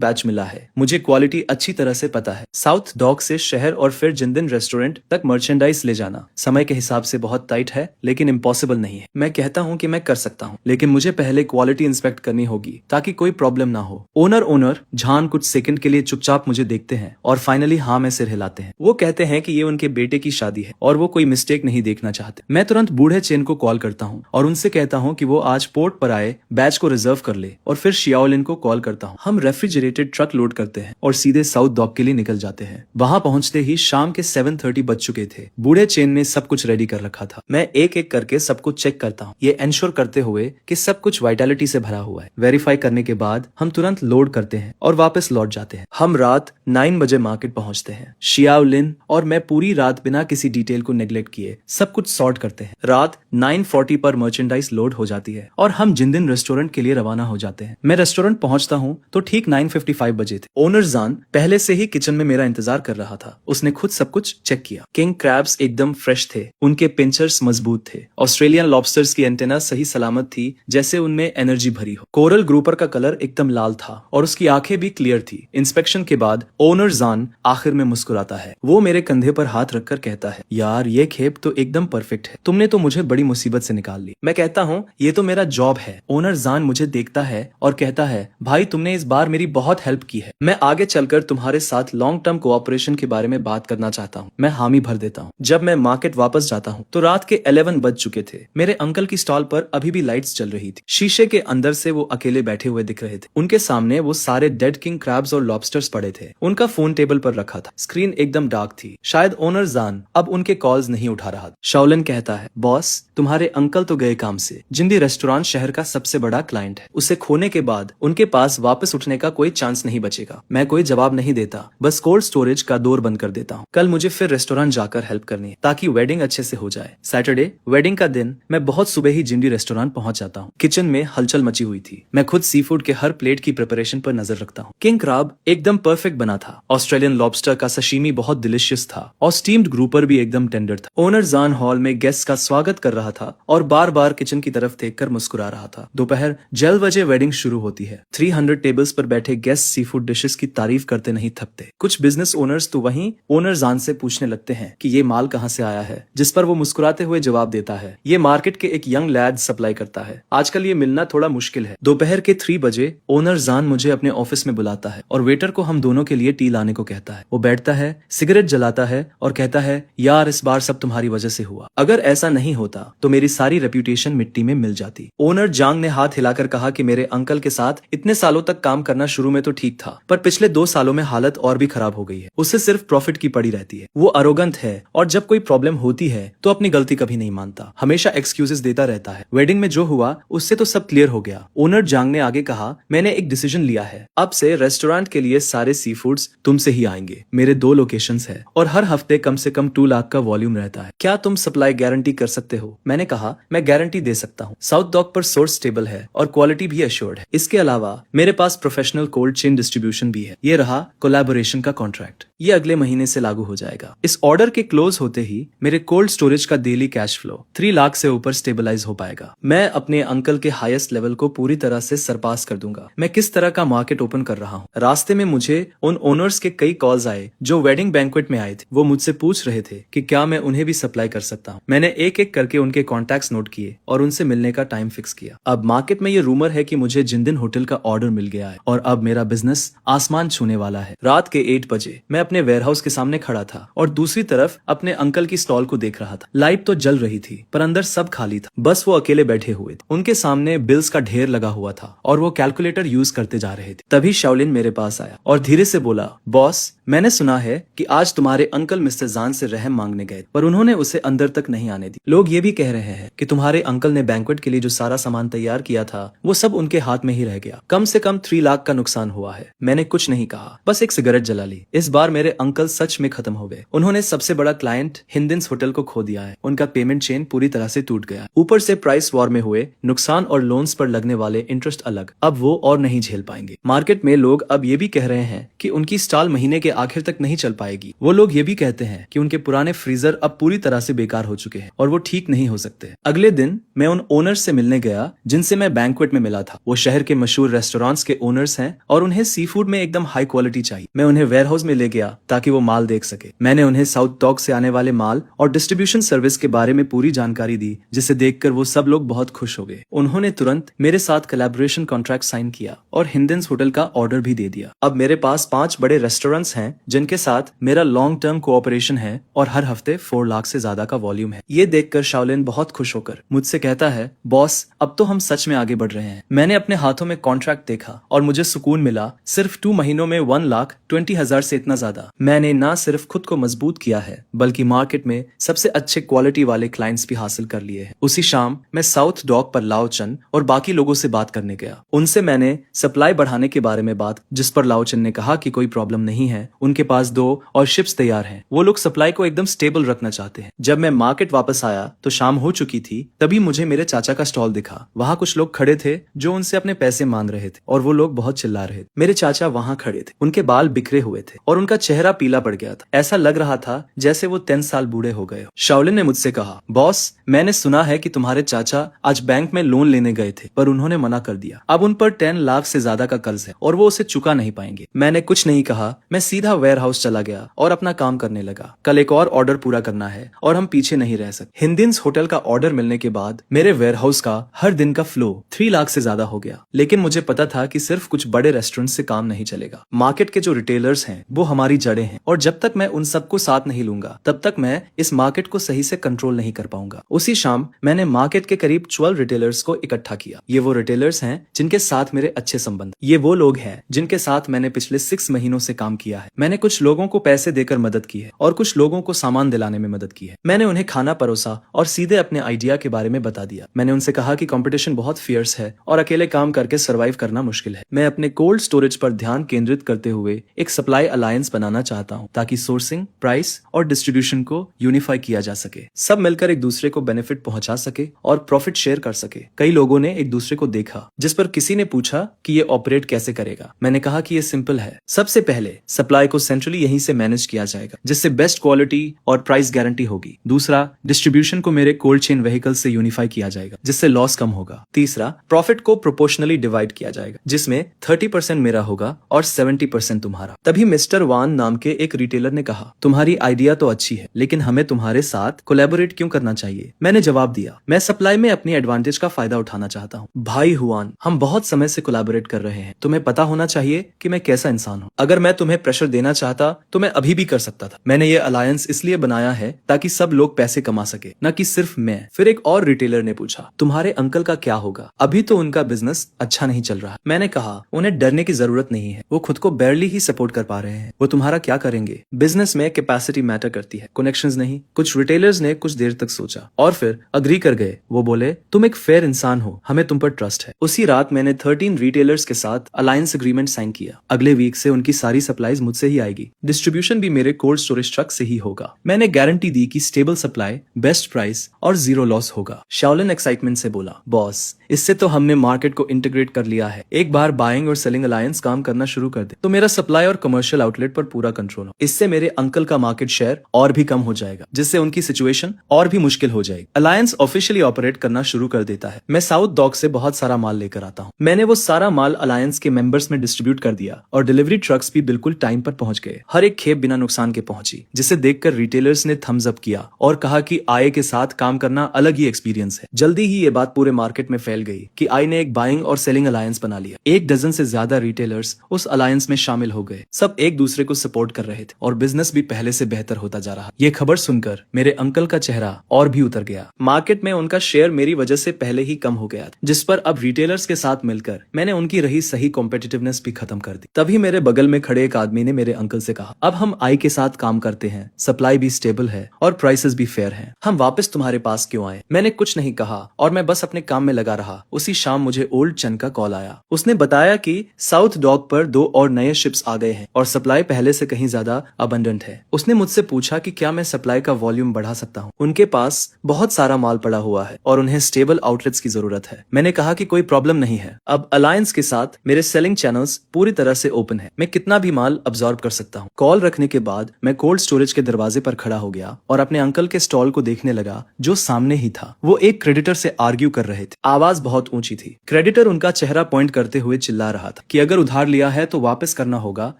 बैच मिला है। मुझे क्वालिटी अच्छी तरह से पता है। साउथ डॉक से शहर और फिर जिंदन रेस्टोरेंट तक मर्चेंडाइज ले जाना समय के हिसाब से बहुत टाइट है, लेकिन इम्पॉसिबल नहीं है। मैं कहता हूँ कि मैं कर सकता हूँ, लेकिन मुझे पहले क्वालिटी इंस्पेक्ट करनी होगी ताकि कोई प्रॉब्लम ना हो। ओनर जान कुछ सेकंड के लिए चुपचाप मुझे देखते हैं और फाइनली हाँ में सिर हिलाते हैं। वो कहते हैं कि ये उनके बेटे की शादी है और वो कोई मिस्टेक नहीं देखना चाहते। मैं तुरंत बूढ़े चेन को कॉल करता हूँ और उनसे कहता हूँ कि वो आज पोर्ट पर आए, बैच को रिजर्व कर ले, और फिर शियाओलिन को कॉल करता हूँ। हम रेफ्रिजरेटेड ट्रक लोड करते हैं और सीधे साउथ डॉक के लिए निकल जाते हैं। वहां पहुंचते ही शाम के 7:30 बज चुके थे। बूढ़े चेन ने सब कुछ रेडी कर रखा था। मैं एक एक करके सब कुछ चेक करता हूँ, ये एंश्योर करते हुए कि सब कुछ वाइटलिटी से भरा हुआ है। वेरीफाई करने के बाद हम तुरंत लोड करते हैं और वापस लौट जाते हैं। हम रात 9 बजे मार्केट पहुंचते हैं। शियाओलिन और मैं पूरी रात बिना किसी डिटेल को नेग्लेक्ट किए सब कुछ सॉर्ट करते हैं। रात 9:40 पर मर्चेंडाइज लोड हो जाती है और हम जिंदन रेस्टोरेंट के लिए रवाना हो जाते हैं। मैं रेस्टोरेंट पहुंचता हूं तो ठीक 9:55 बजे थे। ओनर जान पहले से ही किचन में मेरा इंतजार कर रहा था। उसने खुद सब कुछ चेक किया। किंग क्रैब्स एकदम फ्रेश थे, उनके पिंचर्स मजबूत थे। ऑस्ट्रेलियन लॉबस्टर्स की एंटेना सही सलामत थी, जैसे उनमें एनर्जी भरी हो। कोरल ग्रुपर का कलर एकदम लाल था और उसकी आंखें भी क्लियर थी। इंस्पेक्शन के बाद ओनर जान आखिर में मुस्कुराता है। वो मेरे कंधे पर हाथ रखकर कहता है, यार ये खेप तो एकदम परफेक्ट है। तुमने तो मुझे बड़ी मुसीबत से निकाल ली। मैं कहता हूँ ये तो मेरा जॉब है। ओनर जान मुझे देखता है और कहता है, भाई तुमने इस बार मेरी बहुत हेल्प की है। मैं आगे चलकर तुम्हारे साथ लॉन्ग टर्म कोऑपरेशन के बारे में बात करना चाहता हूँ। मैं हाँ हामी भर देता हूँ। जब मैं मार्केट वापस जाता हूँ तो रात के 11 बज चुके थे। मेरे अंकल की स्टॉल पर अभी भी लाइट्स जल रही थी। शीशे के अंदर से वो अकेले बैठे हुए दिख रहे थे। उनके सामने वो सारे डेड किंग क्रैब्स और लॉबस्टर्स पड़े थे। उनका फोन टेबल पर रखा था। स्क्रीन एकदम डार्क थी। शायद ओनर जान अब उनके कॉल्स नहीं उठा रहा। शाओलिन कहता है, बॉस तुम्हारे अंकल तो गए काम से। जिंदी रेस्टोरेंट शहर का सबसे बड़ा क्लाइंट है। उसे खोने के बाद उनके पास वापस उठने का कोई चांस नहीं बचेगा। मैं कोई जवाब नहीं देता, बस कोल्ड स्टोरेज का डोर बंद कर देता हूँ। कल मुझे फिर रेस्टोरेंट जाकर हेल्प करनी है ताकि वेडिंग अच्छे से हो जाए। सैटरडे वेडिंग का दिन मैं बहुत सुबह ही जिंदी रेस्टोरेंट पहुंच जाता हूँ। किचन में हलचल मची हुई थी। मैं खुद सी फूड के हर प्लेट की प्रिपरेशन पर नजर रखता हूँ। किंग क्रैब एकदम परफेक्ट बना था। ऑस्ट्रेलियन लॉबस्टर का सशीमी बहुत डिलिशियस था और स्टीम्ड ग्रुपर भी एकदम टेंडर था। ओनर जान हॉल में गेस्ट का स्वागत कर रहा था और बार बार किचन की तरफ देखकर मुस्कुरा रहा था। दोपहर 12 बजे वेडिंग शुरू होती है। 300 टेबल्स पर बैठे गेस्ट सी फूड डिशेस की तारीफ करते नहीं थकते। कुछ बिजनेस ओनर्स तो वहीं ओनर जान से पूछने लगते हैं कि ये माल कहाँ से आया है, जिस पर वो मुस्कुराते हुए जवाब देता है, ये मार्केट के एक यंग लैड सप्लाई करता है। आजकल ये मिलना थोड़ा मुश्किल है। दोपहर के 3 बजे ओनर जान मुझे अपने ऑफिस में बुलाता है और वेटर को हम दोनों के लिए टी लाने को कहता है। वो बैठता है, सिगरेट जलाता है और कहता है, यार इस बार सब तुम्हारी वजह से हुआ। अगर ऐसा नहीं होता तो मेरी सारी रेप्यूटेशन मिट्टी में मिल जाती। ओनर जांग ने हाथ हिलाकर कहा कि मेरे अंकल के साथ इतने सालों तक काम करना शुरू में तो ठीक था, पर पिछले 2 सालों में हालत और भी खराब हो गई है। उसे सिर्फ प्रॉफिट की पड़ी रहती है। वो अरोगंत है और जब कोई प्रॉब्लम होती है तो अपनी गलती कभी नहीं मानता, हमेशा एक्सक्यूजेस देता रहता है। वेडिंग में जो हुआ उससे तो सब क्लियर हो गया। ओनर जांग ने आगे कहा, मैंने एक डिसीजन लिया है। अब से रेस्टोरेंट के लिए सारे सी फूड्स तुमसे ही आएंगे। मेरे 2 लोकेशंस है और हर हफ्ते कम से कम 2 लाख का वॉल्यूम रहता है। क्या तुम सप्लाई गारंटी कर सकते हो? मैंने कहा, मैं गारंटी दे सकता हूँ। साउथ डॉक पर सोर्स स्टेबल है और क्वालिटी भी एश्योर्ड है। इसके अलावा मेरे पास प्रोफेशनल कोल्ड चेन डिस्ट्रीब्यूशन भी है। ये रहा कोलैबोरेशन का कॉन्ट्रैक्ट। ये अगले महीने से लागू हो जाएगा। इस ऑर्डर के क्लोज होते ही मेरे कोल्ड स्टोरेज का डेली कैश फ्लो 3 लाख से ऊपर स्टेबलाइज हो पाएगा। मैं अपने अंकल के हाईएस्ट लेवल को पूरी तरह से सरपास कर दूंगा। मैं किस तरह का मार्केट ओपन कर रहा हूँ। रास्ते में मुझे उन ओनर्स के कई कॉल्स आए जो वेडिंग बैंक्वेट में आए थे। वो मुझसे पूछ रहे थे कि क्या मैं उन्हें भी सप्लाई कर सकता हूँ। मैंने एक एक करके उनके कॉन्टैक्ट्स नोट किए और उनसे मिलने का टाइम फिक्स किया। अब मार्केट में ये रूमर है कि मुझे जिंदिन होटल का ऑर्डर मिल गया है और अब मेरा बिजनेस आसमान छूने वाला है। रात के 8 बजे मैं अपने वेयरहाउस के सामने खड़ा था और दूसरी तरफ अपने अंकल की स्टॉल को देख रहा था। लाइट तो जल रही थी पर अंदर सब खाली था। बस वो अकेले बैठे हुए थे। उनके सामने बिल्स का ढेर लगा हुआ था और वो कैलकुलेटर यूज करते जा रहे थे। तभी शाओलिन मेरे पास आया और धीरे से बोला, बॉस मैंने सुना है कि आज तुम्हारे अंकल मिस्टर जान से रहम मांगने गए पर उन्होंने उसे अंदर तक नहीं आने दी। लोग ये भी कह रहे हैं कि तुम्हारे अंकल ने बैंक्वेट के लिए जो सारा सामान तैयार किया था वो सब उनके हाथ में ही रह गया। कम से कम 3 लाख का नुकसान हुआ है। मैंने कुछ नहीं कहा, बस एक सिगरेट जला ली। इस बार मेरे अंकल सच में खत्म हो गए। उन्होंने सबसे बड़ा क्लाइंट हिंदिन्स होटल को खो दिया है। उनका पेमेंट चेन पूरी तरह से टूट गया। ऊपर से प्राइस वॉर में हुए नुकसान और लोन्स पर लगने वाले इंटरेस्ट अलग। अब वो और नहीं झेल पाएंगे। मार्केट में लोग अब ये भी कह रहे हैं कि उनकी स्टॉल महीने के आखिर तक नहीं चल पाएगी। वो लोग ये भी कहते हैं कि उनके पुराने फ्रीजर अब पूरी तरह से बेकार हो चुके हैं और वो ठीक नहीं हो सकते। अगले दिन मैं उन ओनर्स से मिलने गया जिनसे मैं बैंक्वेट में मिला था। वो शहर के मशहूर रेस्टोरेंट्स के ओनर्स हैं और उन्हें सी फूड में एकदम हाई क्वालिटी चाहिए। मैं उन्हें वेयरहाउस में ले गया ताकि वो माल देख सके। मैंने उन्हें साउथ डॉक से आने वाले माल और डिस्ट्रीब्यूशन सर्विस के बारे में पूरी जानकारी दी, जिसे देखकर वो सब लोग बहुत खुश हो गए। उन्होंने तुरंत मेरे साथ कोलैबोरेशन कॉन्ट्रैक्ट साइन किया और हिंदिन्स होटल का ऑर्डर भी दे दिया। अब मेरे पास 5 बड़े रेस्टोरेंट्स हैं जिनके साथ मेरा लॉन्ग टर्म कोऑपरेशन है और हर हफ्ते 4 लाख से ज्यादा का वॉल्यूम है। ये देखकर शाओलिन बहुत खुश होकर मुझसे कहता है, बॉस अब तो हम सच में आगे बढ़ रहे हैं। मैंने अपने हाथों में कॉन्ट्रैक्ट देखा और मुझे सुकून मिला। सिर्फ 2 महीनों में 1,20,000 से इतना ज्यादा। मैंने ना सिर्फ खुद को मजबूत किया है बल्कि मार्केट में सबसे अच्छे क्वालिटी वाले क्लाइंट्स भी हासिल कर लिए हैं। उसी शाम मैं साउथ डॉक पर लाओचन और बाकी लोगों से बात करने गया। उनसे मैंने सप्लाई बढ़ाने के बारे में बात, जिस पर लाओचन ने कहा कि कोई प्रॉब्लम नहीं है, उनके पास 2 और शिप्स तैयार हैं। वो लोग सप्लाई को एकदम स्टेबल रखना चाहते हैं। जब मैं मार्केट वापस आया तो शाम हो चुकी थी। तभी मुझे मेरे चाचा का स्टॉल दिखा। वहाँ कुछ लोग खड़े थे जो उनसे अपने पैसे मांग रहे थे और वो लोग बहुत चिल्ला रहे थे। मेरे चाचा वहाँ खड़े थे। उनके बाल बिखरे हुए थे और उनका चेहरा पीला पड़ गया था। ऐसा लग रहा था जैसे वो 10 साल बूढ़े हो गए। शाओलिन ने मुझसे कहा, बॉस मैंने सुना है कि तुम्हारे चाचा आज बैंक में लोन लेने गए थे पर उन्होंने मना कर दिया। अब उन पर 10 लाख से ज्यादा का कर्ज है और वो उसे चुका नहीं पाएंगे। मैंने कुछ नहीं कहा। मैं सीधा वेयरहाउस चला गया और अपना काम करने लगा। कल एक और ऑर्डर पूरा करना है और हम पीछे नहीं रह सकते। हिंदिन्स होटल का ऑर्डर मिलने के बाद मेरे वेयरहाउस का हर दिन का फ्लो 3 लाख से ज्यादा हो गया। लेकिन मुझे पता था कि सिर्फ कुछ बड़े रेस्टोरेंट से काम नहीं चलेगा। मार्केट के जो रिटेलर्स हैं वो हमारी जड़ें हैं और जब तक मैं उन सबको साथ बात नहीं लूंगा तब तक मैं इस मार्केट को सही से कंट्रोल नहीं कर पाऊंगा। उसी शाम मैंने मार्केट के करीब 12 रिटेलर्स को इकट्ठा किया। ये वो रिटेलर्स हैं जिनके साथ मेरे अच्छे संबंध, ये वो लोग हैं जिनके साथ मैंने पिछले 6 महीनों से काम किया है। मैंने कुछ लोगों को पैसे देकर मदद की है और कुछ लोगों को सामान दिलाने में मदद की है। मैंने उन्हें खाना परोसा और सीधे अपने आइडिया के बारे में बता दिया। मैंने उनसे कहा कि कंपटीशन बहुत फियर्स है और अकेले काम करके सरवाइव करना मुश्किल है। मैं अपने कोल्ड स्टोरेज पर ध्यान केंद्रित करते हुए एक सप्लाई अलायंस बनाना चाहता हूँ ताकि सोर्सिंग, प्राइस और डिस्ट्रीब्यूशन को यूनिफाई किया जा सके। सब मिलकर एक दूसरे को बेनिफिट पहुंचा सके और प्रॉफिट शेयर कर सके। कई लोगों ने एक दूसरे को देखा, जिस पर किसी ने पूछा कि ये ऑपरेट कैसे करेगा। मैंने कहा कि ये सिंपल है। सबसे पहले सप्लाई को सेंट्रली यहीं से मैनेज किया जाएगा, जिससे बेस्ट क्वालिटी और प्राइस गारंटी होगी। दूसरा, डिस्ट्रीब्यूशन को मेरे कोल्ड चेन व्हीकल से यूनिफाई किया जाएगा, जिससे लॉस कम होगा। तीसरा, प्रॉफिट को प्रोपोर्शनली डिवाइड किया जाएगा, जिसमें 30% मेरा होगा और 70% तुम्हारा। तभी मिस्टर वान नाम के एक रिटेलर ने कहा, तुम्हारी आइडिया तो अच्छी है, लेकिन हमें तुम्हारे साथ कोलैबोरेट क्यों करना चाहिए? मैंने जवाब दिया, मैं सप्लाई में अपनी एडवांटेज का फायदा उठाना चाहता हूँ। भाई हुआन, हम बहुत समय से कोलैबोरेट कर रहे हैं। तुम्हें पता होना चाहिए कि मैं कैसा इंसान हूँ। अगर मैं तुम्हें प्रेशर देना चाहता तो मैं अभी भी कर सकता था। मैंने ये अलायंस इसलिए बनाया है ताकि सब लोग पैसे कमा सके, न कि सिर्फ मैं। फिर एक और रिटेलर ने पूछा, तुम्हारे अंकल का क्या होगा? अभी तो उनका बिजनेस अच्छा नहीं चल रहा। मैंने कहा, उन्हें डरने की जरूरत नहीं है, वो खुद को बैरली ही सपोर्ट कर पा रहे हैं। वो तुम्हारा क्या करेंगे? बिजनेस में कैपेसिटी मैटर करती है, कनेक्शंस नहीं। कुछ रिटेलर्स ने कुछ देर तक सोचा और फिर अग्री कर गए। वो बोले, तुम एक फेयर इंसान हो, हमें तुम पर ट्रस्ट है। उसी रात मैंने 13 रिटेलर्स के साथ अलायंस एग्रीमेंट साइन किया। अगले वीक से उनकी सारी सप्लाईज मुझसे ही आएगी। डिस्ट्रीब्यूशन भी मेरे कोल्ड स्टोरेज ट्रक से ही होगा। मैंने गारंटी दी कि स्टेबल सप्लाई, बेस्ट प्राइस और जीरो लॉस होगा। शाओलिन एक्साइटमेंट से बोला, बॉस, इससे तो हमने मार्केट को इंटीग्रेट कर लिया है। एक बार बाइंग और सेलिंग अलायंस काम करना शुरू कर दे तो मेरा सप्लाई और कमर्शियल आउटलेट पर पूरा कंट्रोल हो। इससे मेरे अंकल का मार्केट शेयर और भी कम हो जाएगा, जिससे उनकी सिचुएशन और भी मुश्किल हो जाएगी। अलायंस ऑफिशियली ऑपरेट करना शुरू कर देता है। मैं साउथ डॉक से बहुत सारा माल लेकर आता हूँ। मैंने वो सारा माल अलायंस के मेंबर्स में डिस्ट्रीब्यूट कर दिया और डिलीवरी ट्रक्स भी बिल्कुल टाइम पर पहुंच गए। हर एक खेप बिना नुकसान के पहुंची, जिसे देखकर रिटेलर्स ने थम्स अप किया और कहा कि आय के साथ काम करना अलग ही एक्सपीरियंस है। जल्दी ही ये बात पूरे मार्केट में फैल गई कि आई ने एक बाइंग और सेलिंग अलायंस बना लिया। 1 डजन से ज्यादा रिटेलर्स उस अलायंस में शामिल हो गए। सब एक दूसरे को सपोर्ट कर रहे थे और बिजनेस भी पहले से बेहतर होता जा रहा। ये खबर सुनकर मेरे अंकल का चेहरा और भी उतर गया। मार्केट में उनका शेयर मेरी वजह से पहले ही कम हो गया था, जिस पर अब रिटेलर्स के साथ मिलकर मैंने उनकी रही सही कॉम्पिटिटिवनेस भी खत्म कर दी। तभी मेरे बगल में खड़े एक आदमी ने मेरे अंकल से कहा, अब हम आई के साथ काम करते हैं, सप्लाई भी स्टेबल है और प्राइसेस भी फेयर हैं। हम वापस तुम्हारे पास क्यों आए? मैंने कुछ नहीं कहा और मैं बस अपने काम में लगा रहा। उसी शाम मुझे ओल्ड चन का कॉल आया। उसने बताया कि साउथ डॉक पर 2 और नए शिप्स आ गए हैं और सप्लाई पहले से कहीं ज्यादा अबंडेंट है। उसने मुझसे पूछा कि क्या मैं सप्लाई का वॉल्यूम बढ़ा सकता हूँ। उनके पास बहुत सारा माल पड़ा हुआ है और उन्हें स्टेबल आउटलेट्स की जरूरत है। मैंने कहा कि कोई प्रॉब्लम नहीं है। अब अलायंस के साथ मेरे सेलिंग चैनल्स पूरी तरह से ओपन है। मैं कितना भी माल अब्सॉर्ब कर सकता हूँ। कॉल रखने के बाद मैं कोल्ड स्टोरेज के दरवाजे पर खड़ा हो गया और अपने अंकल के स्टॉल को देखने लगा, जो सामने ही था। वो एक क्रेडिटर से आर्ग्यू कर रहे थे। आवाज बहुत ऊंची थी। क्रेडिटर उनका चेहरा पॉइंट करते हुए चिल्ला रहा था कि अगर उधार लिया है तो वापस करना होगा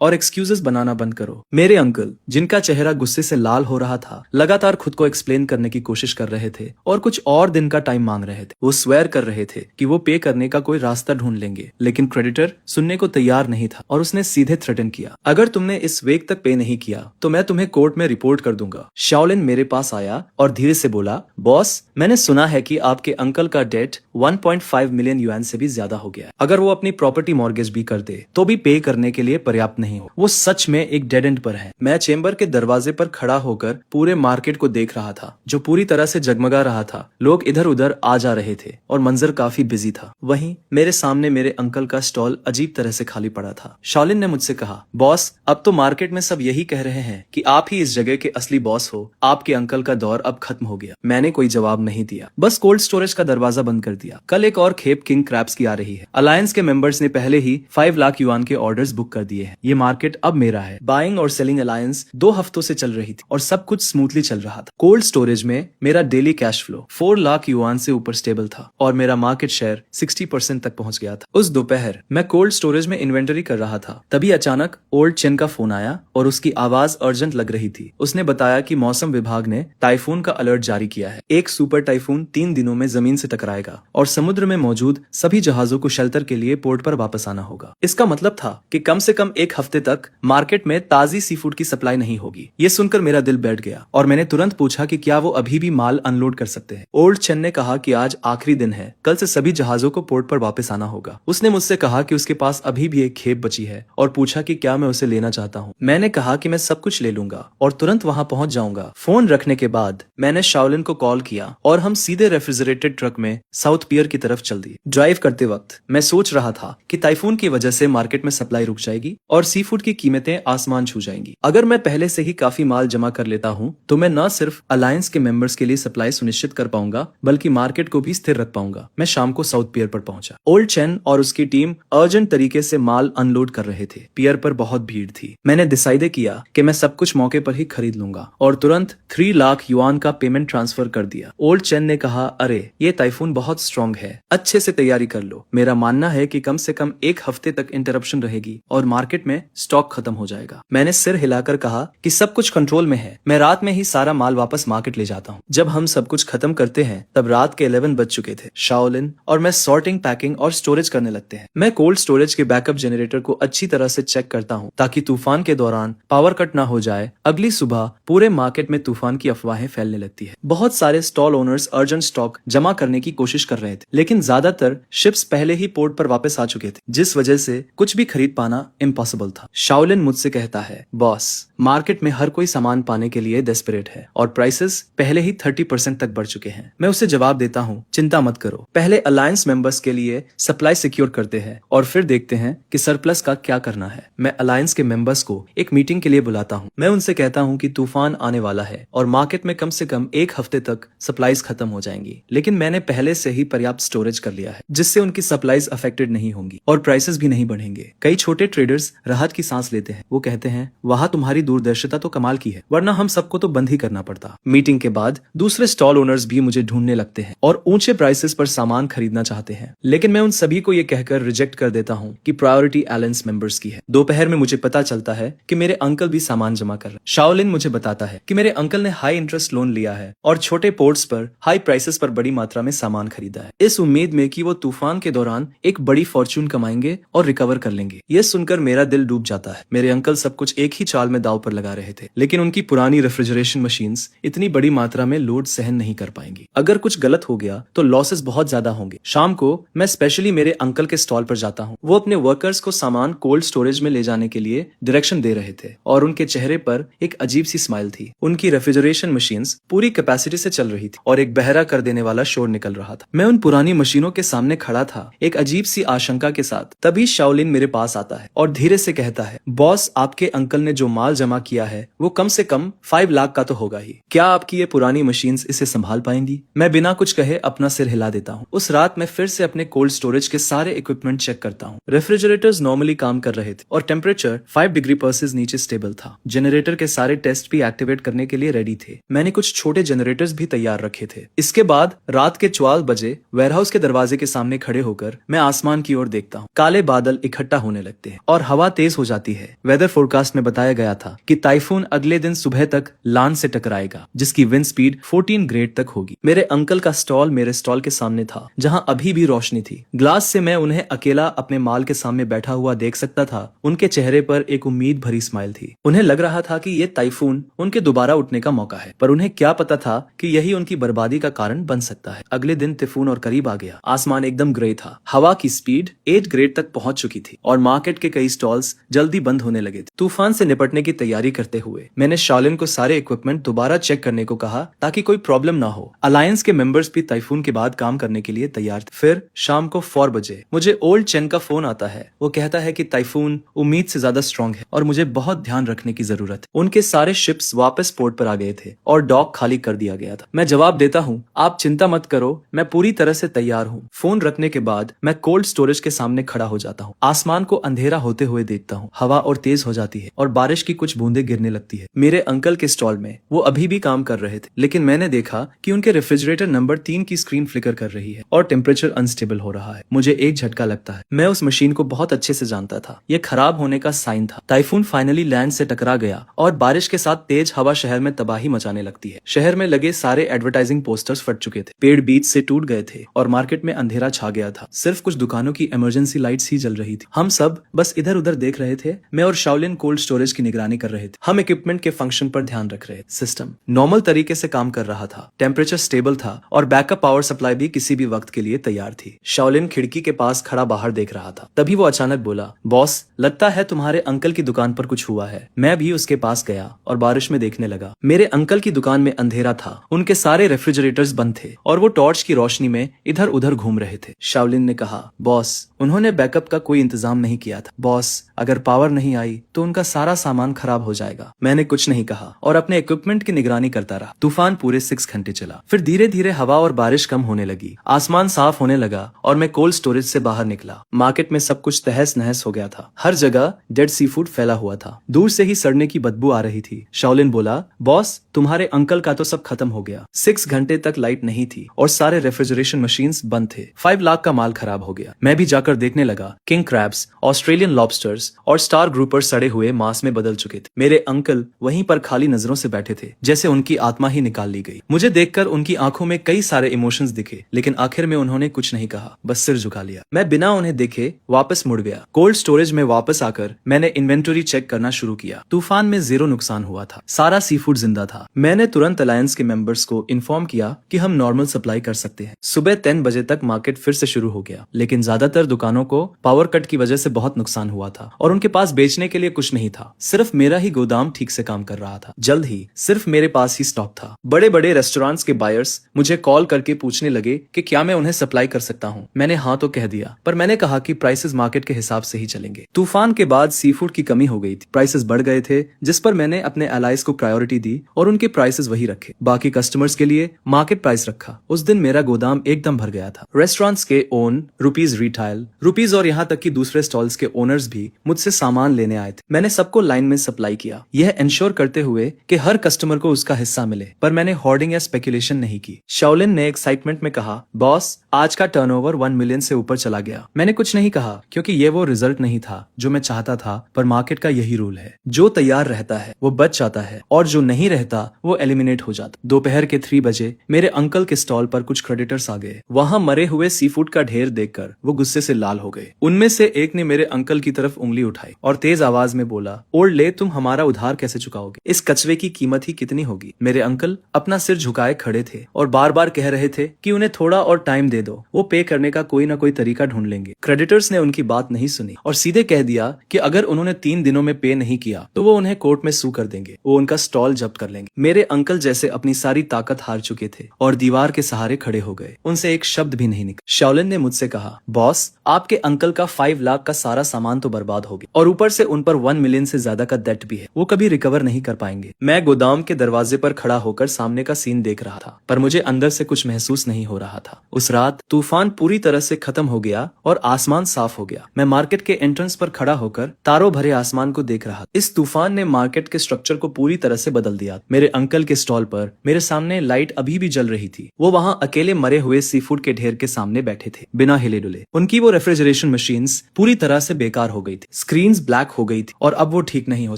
और एक्सक्यूजेस बनाना बंद करो। मेरे अंकल, जिनका चेहरा गुस्से से लाल हो रहा था, लगातार खुद को एक्सप्लेन करने की कोशिश कर रहे थे और कुछ और दिन का टाइम मांग रहे थे। वो स्वेयर कर रहे थे कि वो पे करने का कोई रास्ता ढूंढ लेंगे, लेकिन क्रेडिटर सुनने को तैयार नहीं था और उसने सीधे थ्रेटन किया, अगर तुमने इस वीक तक पे नहीं किया तो मैं तुम्हें कोर्ट में रिपोर्ट कर दूंगा। शाओलिन मेरे पास आया और धीरे से बोला, बॉस, मैंने सुना है कि आपके अंकल का डेट 1.5 मिलियन युआन से भी ज्यादा हो गया है। अगर वो अपनी प्रॉपर्टी मॉर्गेज भी कर दे तो भी पे करने के लिए पर्याप्त नहीं हो। वो सच में एक डेड एंड पर है। मैं चेंबर के दरवाजे पर खड़ा होकर पूरे मार्केट को देख रहा था, जो पूरी तरह से जगमगा रहा था। लोग इधर उधर आ जा रहे थे और मंजर काफी बिजी था। वहीं मेरे सामने मेरे अंकल का स्टॉल अजीब तरह से खाली पड़ा था। शाओलिन ने मुझसे कहा, बॉस, अब तो मार्केट में सब यही कह रहे हैं कि आप ही इस जगह के असली बॉस हो। आपके अंकल का दौर अब खत्म हो गया। मैंने कोई जवाब नहीं दिया, बस कोल्ड स्टोरेज का दरवाजा बंद कर दिया। कल एक और खेप किंग क्रैब्स की आ रही है। अलायंस के मेंबर्स ने पहले ही 5 लाख युआन के ऑर्डर्स बुक कर दिए हैं। ये मार्केट अब मेरा है। बाइंग और सेलिंग अलायंस 2 हफ्तों से चल रही थी और सब कुछ स्मूथली चल रहा था। कोल्ड स्टोरेज में मेरा daily cash flow 4 lakh yuan से ऊपर स्टेबल था और मेरा मार्केट शेयर 60% तक पहुंच गया था। उस दोपहर मैं कोल्ड स्टोरेज में इन्वेंटरी कर रहा था। तभी अचानक ओल्ड चेन का फोन आया और उसकी आवाज अर्जेंट लग रही थी। उसने बताया कि मौसम विभाग ने टाइफून का अलर्ट जारी किया है। एक सुपर टाइफून 3 दिनों में जमीन से टकराएगा और समुद्र में मौजूद सभी जहाजों को शेल्टर के लिए पोर्ट पर वापस आना होगा। इसका मतलब था कि कम से कम 1 हफ्ते तक मार्केट में ताजी सी फूड की सप्लाई नहीं होगी। होगी। ये सुनकर मेरा दिल बैठ गया और मैंने तुरंत पूछा कि क्या वो अभी भी माल अनलोड कर सकते हैं। ओल्ड चेन ने कहा कि आज आखिरी दिन है, कल से सभी जहाजों को पोर्ट पर वापस आना होगा। उसने मुझसे कहा कि उसके पास अभी भी एक खेप बची है और पूछा कि क्या मैं उसे लेना चाहता हूँ। मैंने कहा कि मैं सब कुछ ले लूंगा और तुरंत वहां पहुंच जाऊंगा। फोन रखने के बाद मैंने शाओलिन को कॉल किया और हम सीधे रेफ्रिजरेटेड ट्रक में साउथ पियर की तरफ चल दिए। ड्राइव करते वक्त मैं सोच रहा था कि टाइफून की वजह से मार्केट में सप्लाई रुक जाएगी और सी फूड की कीमतें आसमान छू जाएंगी। अगर मैं पहले से ही काफी माल जमा कर लेता हूँ तो मैं न सिर्फ अलायंस के मेंबर्स के लिए सप्लाई सुनिश्चित कर पाऊंगा बल्कि मार्केट को भी स्थिर रख पाऊंगा। मैं शाम को साउथ पियर पर पहुंचा। ओल्ड चेन और उसकी टीम अर्जेंट तरीके से माल अनलोड कर रहे थे। पियर पर बहुत भीड़ थी। मैंने डिसाइड किया कि मैं सब कुछ मौके पर ही खरीद लूंगा और तुरंत 3 लाख युआन का पेमेंट ट्रांसफर कर दिया। ओल्ड चेन ने कहा, अरे ये टाइफून बहुत स्ट्रॉन्ग है, अच्छे से तैयारी कर लो। मेरा मानना है कि कम से कम 1 हफ्ते तक इंटरप्शन रहेगी और मार्केट में स्टॉक खत्म हो जाएगा। मैंने सिर हिलाकर कहा कि सब कुछ कंट्रोल में है, मैं रात में ही सारा माल वापस मार्केट ले जाता हूँ। जब हम सब कुछ खत्म करते हैं तब रात के 11 बज चुके थे। शाओलिन और मैं सॉर्टिंग, पैकिंग और स्टोरेज करने लगते हैं। मैं कोल्ड स्टोरेज के बैकअप जनरेटर को अच्छी तरह से चेक करता हूँ ताकि तूफान के दौरान पावर कट ना हो जाए। अगली सुबह पूरे मार्केट में तूफान की अफवाहें फैलने लगती है। बहुत सारे स्टॉल ओनर्स अर्जेंट स्टॉक जमा करने की कोशिश कर रहे थे, लेकिन ज्यादातर शिप्स पहले ही पोर्ट पर वापस आ चुके थे, जिस वजह से कुछ भी खरीद पाना इम्पॉसिबल था। शाओलिन मुझसे कहता है, बॉस, मार्केट में हर कोई सामान पाने के लिए डेस्परेट है और प्राइसेस पहले ही 30% तक बढ़ चुके हैं। मैं उसे जवाब देता हूँ, चिंता मत करो, पहले अलायंस मेंबर्स के लिए सप्लाई सिक्योर करते हैं और फिर देखते हैं कि सरप्लस का क्या करना है। मैं अलायंस के मेंबर्स को एक मीटिंग के लिए बुलाता हूँ। मैं उनसे कहता हूँ कि तूफान आने वाला है और मार्केट में कम से कम 1 हफ्ते तक सप्लाईज खत्म हो जाएंगी, लेकिन मैंने पहले से ही पर्याप्त स्टोरेज कर लिया है जिससे उनकी सप्लाईज अफेक्टेड नहीं होंगी और प्राइसेस भी नहीं बढ़ेंगे। कई छोटे ट्रेडर्स राहत की सांस लेते हैं। वो कहते हैं, वहाँ तुम्हारी दूरदर्शिता तो कमाल की है, वरना हम सबको तो बंद ही करना पड़ता। मीटिंग के बाद दूसरे स्टॉल ओनर्स भी मुझे ढूंढने लगते हैं और ऊंचे प्राइसेस पर सामान खरीदना चाहते हैं, लेकिन मैं उन सभी को ये कहकर रिजेक्ट कर देता हूँ कि प्रायोरिटी अलायंस मेंबर्स की है। दोपहर में मुझे पता चलता है कि मेरे अंकल भी सामान जमा कर रहे हैं। शाओलिन मुझे बताता है कि मेरे अंकल ने हाई इंटरेस्ट लोन लिया है और छोटे पोर्ट्स पर हाई प्राइसेस पर बड़ी मात्रा में सामान खरीदा है, इस उम्मीद में कि वो तूफान के दौरान एक बड़ी फॉर्च्यून कमाएंगे और रिकवर कर लेंगे। ये सुनकर मेरा दिल डूब जाता है। मेरे अंकल सब कुछ एक ही चाल में दांव पर लगा रहे थे, लेकिन उनकी पुरानी रेफ्रिजरेशन मशीन्स इतनी बड़ी मात्रा में लोड सहन नहीं कर पाएंगी। अगर कुछ गलत हो गया तो लॉसेस बहुत ज्यादा होंगे। शाम को मैं स्पेशली मेरे अंकल के स्टॉल पर जाता हूँ। वो अपने वर्कर्स को सामान कोल्ड स्टोरेज में ले जाने के लिए डायरेक्शन दे रहे थे और उनके चेहरे पर एक अजीब सी स्माइल थी। उनकी रेफ्रिजरेशन मशीन्स पूरी कैपेसिटी से चल रही थी और एक बहरा कर देने वाला शोर निकल रहा था। मैं उन पुरानी मशीनों के सामने खड़ा था, एक अजीब सी आशंका के साथ। तभी शाओलिन मेरे पास आता है और धीरे से कहता है, बॉस, आपके अंकल ने जो माल जमा किया है वो कम से कम 5 लाख का तो होगा ही। क्या आपकी ये पुरानी मशीन्स इसे संभाल पाएंगी? मैं बिना कुछ कहे अपना सिर हिला देता हूँ। उस रात मैं फिर से अपने कोल्ड स्टोरेज के सारे इक्विपमेंट चेक करता हूँ। रेफ्रिजरेटर्स नॉर्मली काम कर रहे थे और टेम्परेचर 5 डिग्री सेल्सियस नीचे स्टेबल था। जनरेटर के सारे टेस्ट भी एक्टिवेट करने के लिए रेडी थे। मैंने कुछ छोटे जनरेटर्स भी तैयार रखे थे। इसके बाद रात के 12 बजे वेयरहाउस के दरवाजे के सामने खड़े होकर मैं आसमान की ओर देखता हूँ। काले बादल इकट्ठा होने लगते हैं और हवा तेज हो जाती है। वेदर फोरकास्ट में बताया गया था कि टाइफून अगले दिन सुबह तक लान से टकराएगा, जिसकी विंड स्पीड 14 ग्रेड तक होगी। मेरे अंकल का स्टॉल मेरे स्टॉल के सामने था, जहाँ अभी भी रोशनी थी। ग्लास से मैं उन्हें अकेला अपने माल के सामने बैठा हुआ देख सकता था। उनके चेहरे पर एक उम्मीद भरी स्माइल थी। उन्हें लग रहा था कि ये टाइफून उनके दोबारा उठने का मौका है, पर उन्हें क्या पता था कि यही उनकी बर्बादी का कारण बन सकता है। अगले दिन टाइफून और करीब आ गया। आसमान एकदम ग्रे था। हवा की स्पीड 8 ग्रेड तक पहुंच चुकी थी और मार्केट के कई स्टॉल्स जल्दी बंद होने लगे थे। तूफान से निपटने की तैयारी करते हुए मैंने शाओलिन को सारे इक्विपमेंट दोबारा चेक करने को कहा ताकि कोई प्रॉब्लम ना हो। अलायंस के मेंबर्स भी टाइफून के बाद काम करने के लिए तैयार थे। फिर शाम को 4 बजे मुझे ओल्ड चेन का फोन आता है। वो कहता है कि टाइफून उम्मीद से ज्यादा स्ट्रॉन्ग है और मुझे बहुत ध्यान रखने की जरूरत है। उनके सारे शिप्स वापस पोर्ट पर आ गए थे और डॉक खाली कर दिया गया था। मैं जवाब देता हूँ, आप चिंता मत करो, मैं पूरी तरह से तैयार हूँ। फोन रखने के बाद मैं कोल्ड स्टोरेज के सामने खड़ा हो जाता हूँ। आसमान को अंधेरा होते हुए देखता हूँ। हवा और तेज हो जाती है और बारिश की कुछ बूंदें गिरने लगती है। मेरे अंकल के स्टॉल में वो अभी भी काम कर रहे थे, लेकिन मैंने देखा कि उनके रेफ्रिजरेटर नंबर 3 की स्क्रीन फ्लिकर कर रही है और टेम्परेचर अनस्टेबल हो रहा है। मुझे एक झटका लगता है। मैं उस मशीन को बहुत अच्छे से जानता था। ये खराब होने का साइन था। टाइफून फाइनली लैंड से टकरा गया और बारिश के साथ तेज हवा शहर में तबाही मचाने लगती है। शहर में लगे सारे एडवर्टाइजिंग पोस्टर्स फट चुके थे, पेड़ बीच से टूट गए थे और मार्केट में अंधेरा छा गया था। सिर्फ कुछ दुकानों की इमरजेंसी लाइट्स ही जल रही थी। हम सब बस इधर उधर देख रहे थे। मैं और शाओलिन कोल्ड स्टोरेज की निगरानी कर रहे थे। हम इक्विपमेंट के फंक्शन पर ध्यान रख रहे थे। सिस्टम नॉर्मल तरीके से काम कर रहा था, टेम्परेचर स्टेबल था और बैकअप पावर सप्लाई भी किसी भी वक्त के लिए तैयार थी। शाओलिन खिड़की के पास खड़ा बाहर देख रहा था। तभी वो अचानक बोला, बॉस, लगता है तुम्हारे अंकल की दुकान पर कुछ हुआ है। मैं भी उसके पास गया और बारिश में देखने लगा। मेरे अंकल की दुकान में अंधेरा था, उनके सारे रेफ्रिजरेटर्स बंद थे और वो टॉर्च की रोशनी में इधर उधर घूम रहे थे। शाओलिन ने कहा, बॉस, उन्होंने बैकअप का कोई इंतजाम नहीं किया था। बॉस, अगर पावर नहीं आई तो उनका सारा सामान खराब हो जाएगा। मैंने कुछ नहीं कहा और अपने इक्विपमेंट की निगरानी करता रहा। तूफान पूरे 6 घंटे चला। फिर धीरे धीरे हवा और बारिश कम होने लगी। आसमान साफ होने लगा और मैं कोल्ड स्टोरेज से बाहर निकला। मार्केट में सब कुछ तहस नहस हो गया था। हर जगह डेड सी फूड फैला हुआ था। दूर से ही सड़ने की बदबू आ रही थी। शाओलिन बोला, बॉस, तुम्हारे अंकल का तो सब खत्म हो गया। 6 घंटे तक लाइट नहीं थी और सारे रेफ्रिजरेशन मशीन्स बंद थे। 5 लाख का माल खराब हो गया। मैं भी जाकर देखने लगा। किंग क्रैब्स, ऑस्ट्रेलियन लॉबस्टर्स और स्टार ग्रुपर सड़े हुए मांस में बदल चुके थे। मेरे अंकल वहीं पर खाली नजरों से बैठे थे, जैसे उनकी आत्मा ही निकाल ली गई। मुझे देखकर उनकी आंखों में कई सारे इमोशंस दिखे, लेकिन आखिर में उन्होंने कुछ नहीं कहा, बस सिर झुका लिया। मैं बिना उन्हें देखे वापस मुड़ गया। कोल्ड स्टोरेज में वापस आकर मैंने इन्वेंटरी चेक करना शुरू किया। तूफान में 0 नुकसान हुआ था। सारा सी फूड जिंदा था। मैंने तुरंत अलायंस के मेंबर्स को इन्फॉर्म किया कि हम नॉर्मल सप्लाई कर सकते हैं। सुबह 10 बजे तक मार्केट फिर से शुरू हो गया, लेकिन ज्यादातर दुकानों को पावर कट की वजह से बहुत नुकसान हुआ था और उनके पास बेचने के लिए कुछ नहीं था। सिर्फ मेरा ही गोदाम ठीक से काम कर रहा था। जल्द ही सिर्फ मेरे पास ही स्टॉक था। बड़े बड़े रेस्टोरेंट्स के बायर्स मुझे कॉल करके पूछने लगे कि क्या मैं उन्हें सप्लाई कर सकता हूँ। मैंने हाँ तो कह दिया, पर मैंने कहा कि प्राइसेस मार्केट के हिसाब से ही चलेंगे। तूफान के बाद सी फूड की कमी हो गई थी। प्राइसेस बढ़ गए थे, जिस पर मैंने अपने एलाइज को प्रायोरिटी दी और उनके प्राइसेस वही रखे। बाकी कस्टमर्स के लिए मार्केट प्राइस रखा। उस दिन मेरा गोदाम एकदम भर गया था। रेस्टोरेंट्स के ओन रुपीज, रिटेल रुपीज और यहाँ तक कि दूसरे स्टॉल्स के ओनर्स भी मुझसे सामान लेने आए थे। मैंने सबको लाइन में सप्लाई किया, यह इंश्योर करते हुए कि हर कस्टमर को उसका हिस्सा मिले, पर मैंने होर्डिंग या स्पेकुलेशन नहीं की। शाओलिन ने एक्साइटमेंट में कहा, बॉस, आज का टर्नओवर 1 मिलियन से ऊपर चला गया। मैंने कुछ नहीं कहा, क्योंकि ये वो रिजल्ट नहीं था जो मैं चाहता था, पर मार्केट का यही रूल है। जो तैयार रहता है वो बच जाता है और जो नहीं रहता वो एलिमिनेट हो जाता। दोपहर के 3 बजे मेरे अंकल के स्टॉल पर कुछ क्रेडिटर्स आ गए। वहाँ मरे हुए सी फूड का ढेर देखकर वो गुस्से से लाल हो गए। उनमें से एक ने मेरे अंकल की तरफ उंगली उठाई और तेज आवाज में बोला, ओल्ड ले, तुम हमारा उधार कैसे चुकाओगे? इस कचरे की कीमत ही कितनी होगी? मेरे अंकल अपना सिर झुकाए खड़े थे और बार बार कह रहे थे कि उन्हें थोड़ा और टाइम दे दो, वो पे करने का कोई ना कोई तरीका ढूंढ लेंगे। क्रेडिटर्स ने उनकी बात नहीं सुनी और सीधे कह दिया कि अगर उन्होंने 3 दिनों में पे नहीं किया तो वो उन्हें कोर्ट में सू कर देंगे, वो उनका स्टॉल जब्त कर लेंगे। मेरे अंकल जैसे अपनी सारी ताकत हार चुके थे और दीवार के सहारे खड़े हो गए। उनसे एक शब्द भी नहीं निकला। शाओलिन ने मुझसे कहा, बॉस, आपके अंकल का 5 लाख का सारा सामान तो बर्बाद हो गया और ऊपर से उन पर 1 मिलियन से ज्यादा का डेट भी है। वो कभी रिकवर नहीं कर पाएंगे। मैं गोदाम के दरवाजे पर खड़ा होकर सामने का सीन देख रहा था, पर मुझे अंदर से कुछ महसूस नहीं हो रहा था। उस रात तूफान पूरी तरह से खत्म हो गया और आसमान साफ हो गया। मैं मार्केट के एंट्रेंस पर खड़ा होकर तारों भरे आसमान को देख रहा। इस तूफान ने मार्केट के स्ट्रक्चर को पूरी तरह से बदल दिया। मेरे अंकल के स्टॉल पर मेरे सामने लाइट अभी भी जल रही थी। वो वहाँ अकेले मरे हुए सी फूड के ढेर के सामने बैठे थे, बिना हिले डुले। उनकी वो रेफ्रिजरेशन मशीन्स पूरी तरह से बेकार हो गई थी। स्क्रीन्स ब्लैक हो गई थी और अब वो ठीक नहीं हो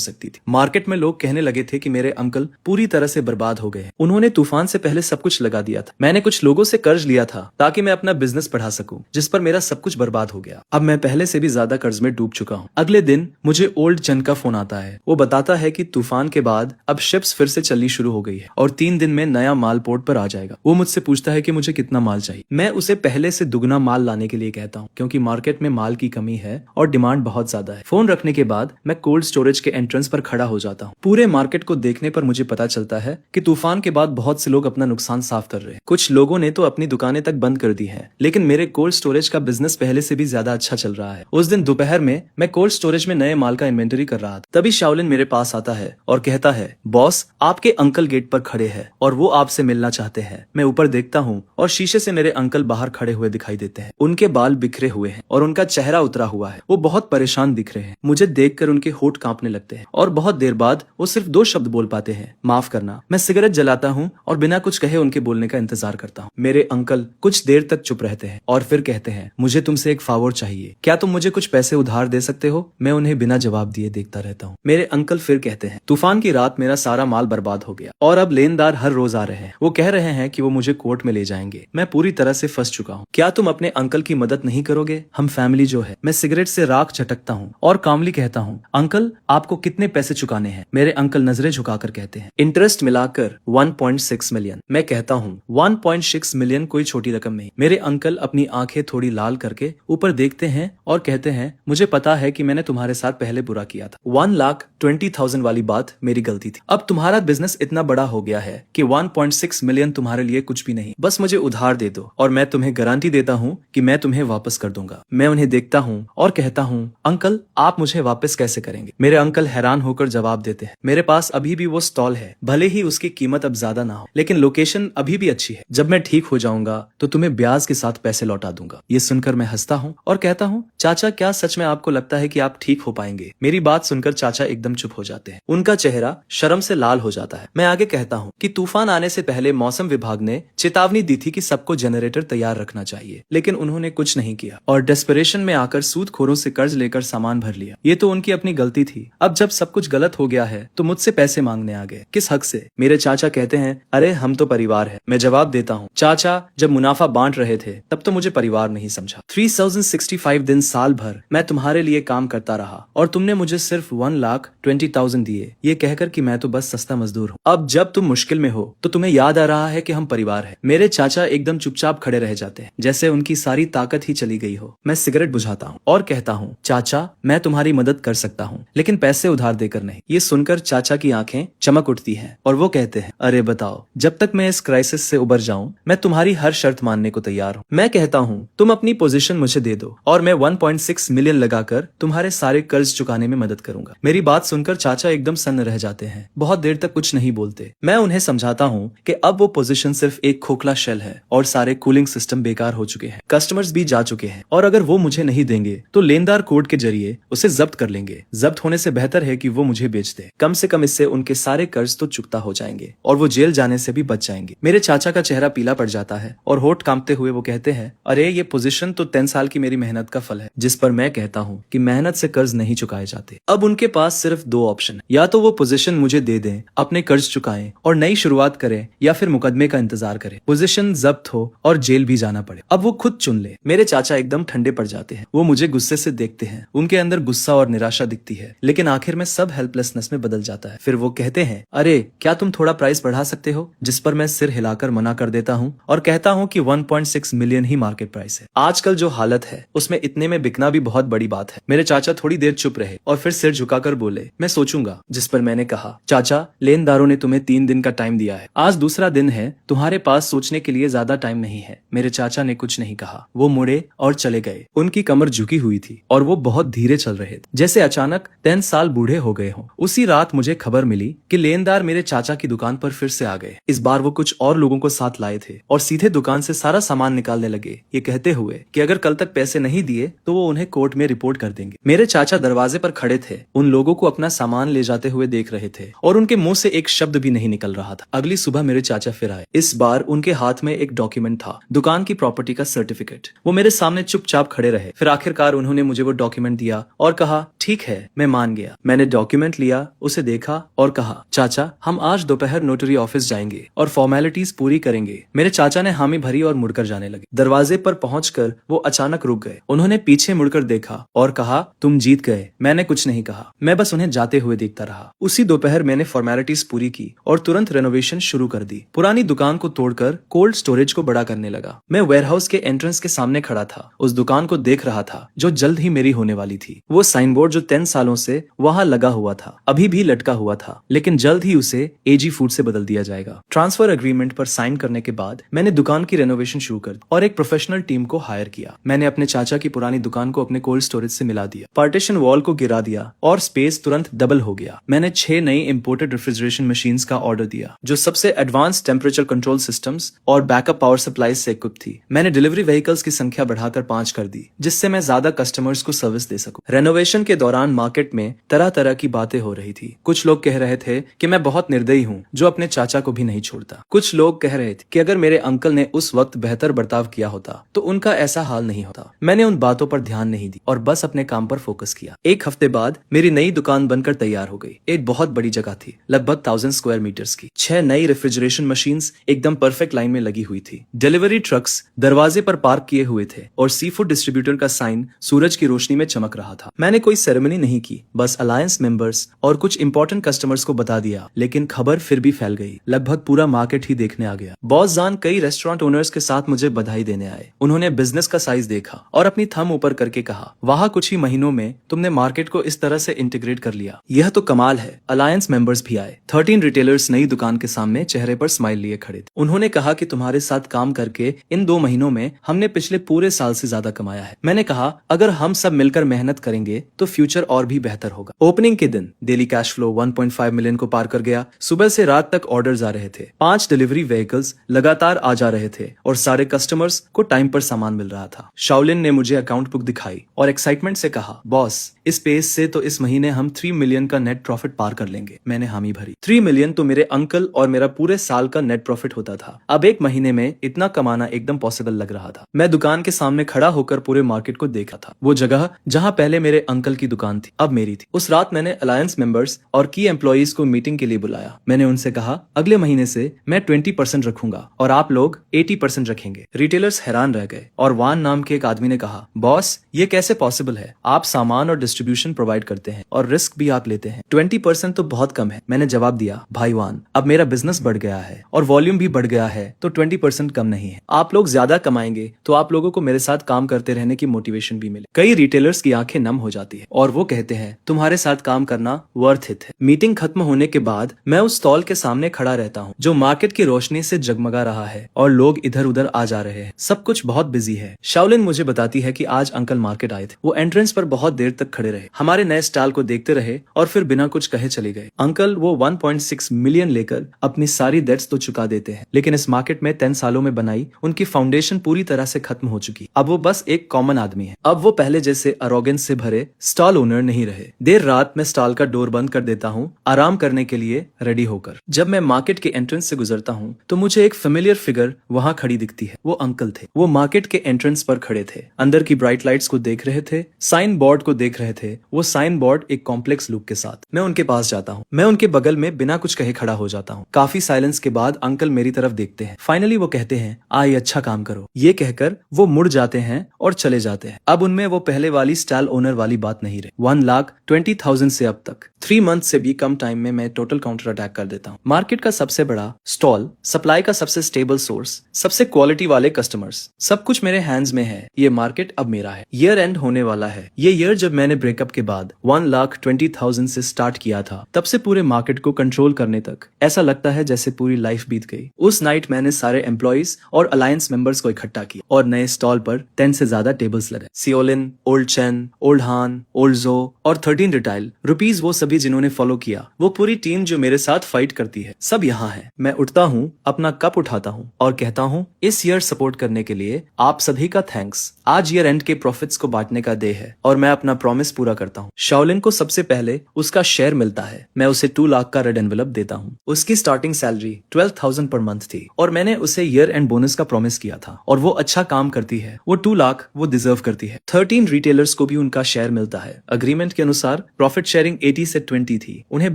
सकती थी। मार्केट में लोग कहने लगे थे कि मेरे अंकल पूरी तरह से बर्बाद हो गए। उन्होंने तूफान से पहले सब कुछ लगा दिया था। मैंने कुछ लोगों से कर्ज लिया था ताकि मैं अपना बिजनेस बढ़ा सकूं, जिस पर मेरा सब कुछ बर्बाद हो गया। अब मैं पहले से भी ज्यादा कर्ज में डूब चुका हूँ। अगले दिन मुझे ओल्ड जन का फोन आता है। वो बताता है कि तूफान के बाद अब शिप्स फिर से चलनी शुरू हो गई है और 3 दिन में नया माल पोर्ट पर आ जाएगा। वो मुझसे पूछता है कि मुझे कितना माल चाहिए। मैं उसे पहले से दुगना माल लाने के लिए कहता हूँ, क्योंकि मार्केट में माल की कमी है और डिमांड बहुत ज्यादा है। फोन रखने के बाद मैं कोल्ड स्टोरेज के एंट्रेंस पर खड़ा हो जाता हूँ। पूरे मार्केट को देखने पर मुझे पता चलता है कि तूफान के बाद बहुत से लोग अपना नुकसान साफ कर रहे हैं। कुछ लोगों ने तो अपनी दुकानें तक बंद कर दी है, लेकिन मेरे कोल्ड स्टोरेज का बिजनेस पहले से भी ज्यादा अच्छा चल रहा है। उस दिन दोपहर में मैं कोल्ड स्टोरेज में नए माल का इन्वेंटरी कर रहा था। तभी शाओलिन मेरे पास आता है और कहता है, बॉस, आपके अंकल गेट पर खड़े हैं और वो आपसे मिलना चाहते हैं। मैं ऊपर देखता हूँ और शीशे से मेरे अंकल बाहर खड़े हुए दिखाई देते हैं। उनके बाल बिखरे हुए हैं और उनका चेहरा उतरा हुआ है। वो बहुत परेशान दिख रहे हैं। मुझे देखकर उनके होंठ कांपने लगते हैं और बहुत देर बाद वो सिर्फ 2 शब्द बोल पाते हैं, माफ करना। मैं सिगरेट जलाता हूँ और बिना कुछ कहे उनके बोलने का इंतजार करता हूँ। मेरे अंकल कुछ देर तक चुप रहते हैं और फिर कहते हैं, मुझे तुमसे एक फावर चाहिए, क्या तुम मुझे कुछ पैसे उधार दे सकते हो? मैं उन्हें बिना जवाब दिए देखता रहता हूँ। मेरे अंकल फिर कहते हैं, तूफान की रात मेरा सारा माल बर्बाद हो गया और अब लेनदार हर रोज आ रहे हैं। वो कह रहे हैं कि वो मुझे कोर्ट में ले जाएंगे। मैं पूरी तरह से फंस चुका हूँ। क्या तुम अपने अंकल की मदद नहीं करोगे? हम फैमिली जो है। मैं सिगरेट से राख झटकता हूँ और कामली कहता हूँ, अंकल आपको कितने पैसे चुकाने हैं? मेरे अंकल नजरें झुकाकर कहते हैं, इंटरेस्ट मिलाकर 1.6 मिलियन। मैं कहता हूँ 1.6 मिलियन कोई छोटी रकम नहीं। मेरे अंकल अपनी आंखें थोड़ी लाल करके ऊपर देखते हैं और कहते हैं, मुझे पता है कि मैंने तुम्हारे साथ पहले बुरा किया था। 1,20,000 वाली बात मेरी गलती थी। अब तुम्हारा बिजनेस इतना बड़ा हो गया है कि 1.6 मिलियन तुम्हारे लिए कुछ भी नहीं। बस मुझे उधार दे दो और मैं तुम्हें गारंटी देता हूँ कि मैं तुम्हें वापस कर दूंगा। मैं उन्हें देखता हूँ और कहता हूँ, अंकल आप मुझे वापस कैसे करेंगे? मेरे अंकल हैरान होकर जवाब देते हैं, मेरे पास अभी भी वो स्टॉल है, भले ही उसकी कीमत अब ज्यादा ना हो, लेकिन लोकेशन अभी भी अच्छी है। जब मैं ठीक हो जाऊंगा तो तुम्हें ब्याज के साथ पैसे लौटा दूंगा। ये सुनकर मैं हंसता हूँ और कहता हूँ, चाचा क्या सच में आपको लगता है कि आप ठीक हो पाएंगे? मेरी बात सुनकर चाचा एकदम चुप हो जाते हैं। उनका चेहरा शर्म से लाल हो जाता है। मैं आगे कहता हूँ कि तूफान आने से पहले मौसम विभाग ने चेतावनी दी थी कि सबको जनरेटर तैयार रखना चाहिए, लेकिन उन्होंने कुछ नहीं किया और डेस्परेशन में आकर सूदखोरों से कर्ज लेकर सामान भर लिया। ये तो उनकी अपनी गलती थी। अब जब सब कुछ गलत हो गया है तो मुझसे पैसे मांगने आ गए। किस हक से? मेरे चाचा कहते हैं, अरे हम तो परिवार है। मैं जवाब देता हूँ, चाचा जब मुनाफा बांट रहे थे तब तो मुझे परिवार नहीं समझा। 3065 दिन साल भर मैं तुम्हारे लिए काम करता रहा और तुमने मुझे सिर्फ 1,20,000 दिए, ये कहकर कि मैं तो बस सस्ता मजदूर हूँ। अब जब तुम मुश्किल में हो तो तुम्हें याद आ रहा है कि हम परिवार है। मेरे चाचा एकदम चुपचाप खड़े रह जाते हैं, जैसे उनकी सारी ताकत ही चली गई हो। मैं सिगरेट बुझाता हूँ और कहता हूँ, चाचा मैं तुम्हारी मदद कर सकता हूँ, लेकिन पैसे उधार देकर नहीं। ये सुनकर चाचा की आंखें चमक उठती हैं और वो कहते हैं, अरे बताओ, जब तक मैं इस क्राइसिस से उबर जाऊं मैं तुम्हारी हर शर्त मानने को तैयार हूँ। मैं कहता हूँ, तुम अपनी पोजीशन मुझे दे दो और मैं 1.6 मिलियन लगाकर तुम्हारे सारे कर्ज चुकाने में मदद करूंगा। मेरी बात सुनकर चाचा एकदम सन्न रह जाते हैं। बहुत देर तक कुछ नहीं बोलते। मैं उन्हें समझाता हूँ कि अब वो पोजीशन सिर्फ एक खोखला शेल है और सारे कूलिंग सिस्टम बेकार हो चुके हैं, कस्टमर्स भी जा चुके हैं और अगर वो मुझे नहीं देंगे तो लेनदार कोर्ट के जरिए उसे जब्त कर लेंगे। जब्त होने से बेहतर है कि वो मुझे बेच दे। कम से कम इससे उनके सारे कर्ज तो चुकता हो जाएंगे और वो जेल जाने से भी बच जाएंगे। मेरे चाचा का चेहरा पीला पड़ जाता है और होठ कांपते हुए वो कहते हैं, अरे ये पोजीशन तो 10 साल की मेरी मेहनत का फल है। जिस पर मैं कहता हूँ कि मेहनत से कर्ज नहीं चुकाए जाते। अब उनके पास सिर्फ दो ऑप्शन, या तो वो पोजीशन मुझे दे दें, अपने कर्ज चुकाएं और नई शुरुआत करें, या फिर मुकदमे का इंतजार करें, पोजीशन जब्त हो और जेल भी जाना पड़े। अब वो खुद चुन ले। मेरे चाचा एकदम ठंडे पड़ जाते हैं। वो मुझे गुस्से से देखते हैं। उनके अंदर गुस्सा और निराशा दिखती है, लेकिन आखिर में सब हेल्पलेसनेस में बदल जाता है। फिर वो कहते हैं, अरे क्या तुम थोड़ा प्राइस बढ़ा सकते हो? जिस पर मैं सिर हिलाकर मना कर देता हूँ और कहता हूँ कि 1.6 मिलियन ही मार्केट प्राइस है। आजकल जो हालत है उसमें इतने में बिकना भी बहुत बड़ी बात है। मेरे चाचा थोड़ी देर चुप रहे और फिर सिर झुकाकर बोले, मैं सोचूंगा। जिस पर मैंने कहा, चाचा लेनदारों ने तुम्हें 3 दिन का टाइम दिया है, आज दूसरा दिन है, तुम्हारे पास सोचने के लिए ज्यादा टाइम नहीं है। मेरे चाचा ने कुछ नहीं कहा। वो मुड़े और चले गए। उनकी कमर झुकी हुई थी और वो बहुत धीरे चल रहे थे, जैसे अचानक 10 साल बूढ़े हो गए हों। उसी रात मुझे खबर मिली कि लेनदार मेरे चाचा की दुकान पर फिर से आ गए। इस बार वो कुछ और लोगों को साथ लाए थे और सीधे दुकान से सारा सामान निकालने लगे, ये कहते हुए कि अगर कल तक पैसे नहीं दिए तो वो उन्हें कोर्ट में रिपोर्ट कर देंगे। मेरे चाचा दरवाजे पर खड़े थे, उन लोगों को अपना सामान ले जाते हुए देख रहे थे और उनके मुंह से एक शब्द भी नहीं निकल रहा था। अगली सुबह मेरे चाचा फिर आए। इस बार उनके हाथ में एक डॉक्यूमेंट था, दुकान की प्रॉपर्टी का सर्टिफिकेट। वो मेरे सामने चुपचाप खड़े रहे। फिर आखिरकार उन्होंने मुझे वो डॉक्यूमेंट दिया और कहा, ठीक है, मैं मान गया। मैंने डॉक्यूमेंट लिया, उसे देखा और कहा, चाचा हम आज दोपहर नोटरी ऑफिस जाएंगे और फॉर्मेलिटीज पूरी करेंगे। मेरे चाचा ने हामी भरी और मुड़कर जाने लगे। दरवाजे पर पहुंचकर वो अचानक रुक गए। उन्होंने पीछे मुड़कर देखा और कहा, तुम जीत गए। मैंने कुछ नहीं कहा, मैं बस उन्हें जाते हुए देखता रहा। उसी दोपहर मैंने फॉर्मेलिटीज पूरी की और तुरंत रेनोवेशन शुरू कर दी। पुरानी दुकान को तोड़कर कोल्ड स्टोरेज को बड़ा करने लगा। मैं वेयरहाउस के एंट्रेंस के सामने खड़ा था, उस दुकान को देख रहा था जो जल्द ही मेरी होने वाली थी। वो साइन बोर्ड जो 10 सालों से वहां लगा हुआ था अभी भी लटका हुआ था, लेकिन जल्द ही उसे एजी फूड से बदल दिया जाएगा। ट्रांसफर एग्रीमेंट पर साइन करने के बाद मैंने दुकान की रेनोवेशन शुरू कर दी और एक प्रोफेशनल टीम को हायर किया। मैंने अपने चाचा की पुरानी दुकान को अपने कोल्ड स्टोरेज से मिला दिया, पार्टीशन वॉल को गिरा दिया और स्पेस तुरंत डबल हो गया। मैंने 6 नई इंपोर्टेड रेफ्रिजरेशन मशीन्स का ऑर्डर दिया जो सबसे एडवांस टेम्परेचर कंट्रोल सिस्टम्स और बैकअप पावर सप्लाई से इक्विप थी। मैंने डिलीवरी व्हीकल्स की संख्या बढ़ाकर 5 कर दी, जिससे मैं ज्यादा कस्टमर्स को सर्विस दे सकूं। रेनोवेशन के दौरान मार्केट में तरह तरह की बातें हो रही थी। कुछ लोग कह रहे थे कि मैं बहुत निर्दयी हूँ जो अपने चाचा को भी नहीं छोड़ता। कुछ लोग कह रहे थे कि अगर मेरे अंकल ने उस वक्त बेहतर बर्ताव किया होता तो उनका ऐसा हाल नहीं होता। मैंने उन बातों पर ध्यान नहीं दी और बस अपने काम पर फोकस किया। एक हफ्ते बाद मेरी नई दुकान बनकर तैयार हो गई। एक बहुत बड़ी जगह थी, लगभग 1000 स्क्वायर स्क्वायर मीटर्स की। 6 नई रेफ्रिजरेशन मशीन्स एकदम परफेक्ट लाइन में लगी हुई थी। डिलीवरी ट्रक्स दरवाजे पर पार्क किए हुए थे और सी फूड डिस्ट्रीब्यूटर का साइन सूरज की रोशनी में चमक रहा था। मैंने कोई सेरेमनी नहीं की, बस अलायंस मेंबर्स और कुछ इंपॉर्टेंट कस्टमर्स को बता दिया, लेकिन खबर फिर भी फैल गई। लगभग पूरा मार्केट ही देखने आ गया। बॉस जान कई रेस्टोरेंट ओनर्स के साथ मुझे बधाई देने आए। उन्होंने बिजनेस का साइज देखा और अपनी थंब ऊपर करके कहा, वाह, कुछ ही महीनों में तुमने मार्केट को इस तरह से इंटीग्रेट कर लिया। यह तो कमाल है। अलायंस मेंबर्स भी आए। 13 रिटेलर्स नई दुकान के सामने चेहरे पर स्माइल लिए खड़े थे। उन्होंने कहा कि तुम्हारे साथ काम करके इन 2 महीनों में हमने पिछले पूरे साल से ज्यादा कमाया है। मैंने कहा, अगर हम सब मिलकर मेहनत करेंगे तो फ्यूचर और भी बेहतर होगा। ओपनिंग के दिन डेली कैश फ्लो 1.5 मिलियन को पार कर गया। सुबह से रात तक ऑर्डर्स आ रहे थे। 5 डिलीवरी व्हीकल्स लगातार आ जा रहे थे और सारे कस्टमर्स को टाइम पर सामान मिल रहा था। शाओलिन ने मुझे अकाउंट बुक दिखाई और एक्साइटमेंट से कहा, बॉस, इस पेस से तो इस महीने हम 3 मिलियन का नेट प्रॉफिट पार कर लेंगे। मैंने हामी भरी। 3 मिलियन तो मेरे अंकल और मेरा पूरे साल का नेट प्रॉफिट होता था। अब एक महीने में इतना कमाना एकदम पॉसिबल लग रहा था। मैं दुकान के सामने खड़ा होकर पूरे मार्केट को देखा था। वो जगह जहाँ पहले मेरे अंकल की दुकान थी, अब मेरी थी। उस रात मैंने अलायंस मेंबर्स और की एम्प्लॉइज को मीटिंग के लिए बुलाया। मैंने उनसे कहा, अगले महीने से मैं 20% रखूंगा और आप लोग 80% रखेंगे। रिटेलर्स हैरान रह गए और वान नाम के एक आदमी ने कहा, बॉस, ये कैसे पॉसिबल है? आप सामान और डिस्ट्रीब्यूशन प्रोवाइड करते हैं और रिस्क भी आप लेते हैं। 20% तो बहुत कम है। मैंने जवाब दिया, भाई वान, अब मेरा बिजनेस बढ़ गया है और वॉल्यूम भी बढ़ गया है, तो 20% कम नहीं है। आप लोग ज्यादा कमाएंगे तो आप लोगों को मेरे साथ काम करते रहने की मोटिवेशन भी मिले। कई रिटेलर्स की आंखें नम हो जाती है और वो कहते हैं, तुम्हारे साथ काम करना वर्थ इट है। मीटिंग खत्म होने के बाद मैं उस स्टॉल के सामने खड़ा रहता हूँ जो मार्केट की रोशनी से जगमगा रहा है और लोग इधर उधर आ जा रहे हैं। सब कुछ बहुत बिजी है। शाओलिन मुझे बताती है कि आज अंकल मार्केट आए थे। वो एंट्रेंस पर बहुत देर तक खड़े रहे, हमारे नए स्टॉल को देखते रहे और फिर बिना कुछ कहे चले गए। अंकल वो 1.6 मिलियन लेकर अपनी सारी डेट्स तो चुका देते हैं, लेकिन इस मार्केट में 10 सालों में बनाई उनकी फाउंडेशन पूरी तरह से खत्म हो चुकी। अब वो बस एक कॉमन आदमी है। अब वो पहले जैसे अरोगेंस से भरे स्टॉल ओनर नहीं रहे। देर रात में स्टॉल का डोर बंद कर देता हूँ, आराम करने के लिए रेडी होकर। जब मैं मार्केट के एंट्रेंस से गुजरता हूँ तो मुझे एक फेमिलियर फिगर वहाँ खड़ी दिखती है। वो अंकल थे। वो मार्केट के एंट्रेंस पर खड़े थे, अंदर की ब्राइट लाइट्स को देख रहे थे, साइन बोर्ड को देख रहे थे। वो साइन बोर्ड एक कॉम्प्लेक्स लुक के साथ। मैं उनके पास जाता हूँ। मैं उनके बगल में बिना कुछ कहे खड़ा हो जाता हूँ। काफी साइलेंस के बाद अंकल मेरी तरफ देखते हैं। फाइनली वो कहते हैं, आई, अच्छा काम करो। ये कहकर वो मुड़ जाते हैं और चले जाते हैं। अब उनमें वो पहले वाली स्टॉल ओनर वाली बात नहीं रही। 1,20,000 से अब तक 3 मंथ से भी कम टाइम में मैं टोटल काउंटर अटैक कर देता हूँ। मार्केट का सबसे बड़ा स्टॉल, सप्लाई का सबसे स्टेबल सोर्स, सबसे क्वालिटी वाले कस्टमर्स, सब कुछ मेरे हैंड्स में है। ये मार्केट अब मेरा है। ईयर एंड होने वाला है। ये ईयर जब मैंने ब्रेकअप के बाद 1,20,000 से स्टार्ट किया था, तब से पूरे मार्केट को कंट्रोल करने तक ऐसा लगता है जैसे पूरी लाइफ बीत गई। उस नाइट मैंने सारे एम्प्लॉइज और अलायंस मेंबर्स को इकट्ठा किया और नए स्टॉल पर 10 से ज्यादा टेबल्स लगे। सियोलिन, ओल्ड चेन, ओल्ड हान, ओल्ड जो और 13 रिटाइल रुपीज, वो सभी जिन्होंने फॉलो किया, वो पूरी टीम जो मेरे साथ फाइट करती है, सब यहाँ है। मैं उठता हूँ, अपना कप उठाता हूँ और कहता हूँ, इस ईयर सपोर्ट करने के लिए आप सभी का थैंक्स। आज ईयर एंड के प्रॉफिट्स को बांटने का डे है और मैं अपना प्रॉमिस पूरा करता हूँ। शाओलिन को सबसे पहले उसका शेयर मिलता है। मैं उसे 2 लाख का रेड एनवेलप देता हूँ। उसकी स्टार्टिंग सैलरी 12,000 पर मंथ थी और मैंने उसे ईयर एंड बोनस का प्रॉमिस किया था और वो अच्छा काम करती है। वो 2 लाख वो डिजर्व करती है। 13 रिटेलर्स को भी उनका शेयर मिलता है। अग्रीमेंट के अनुसार प्रॉफिट शेयरिंग 80 से 20 थी। उन्हें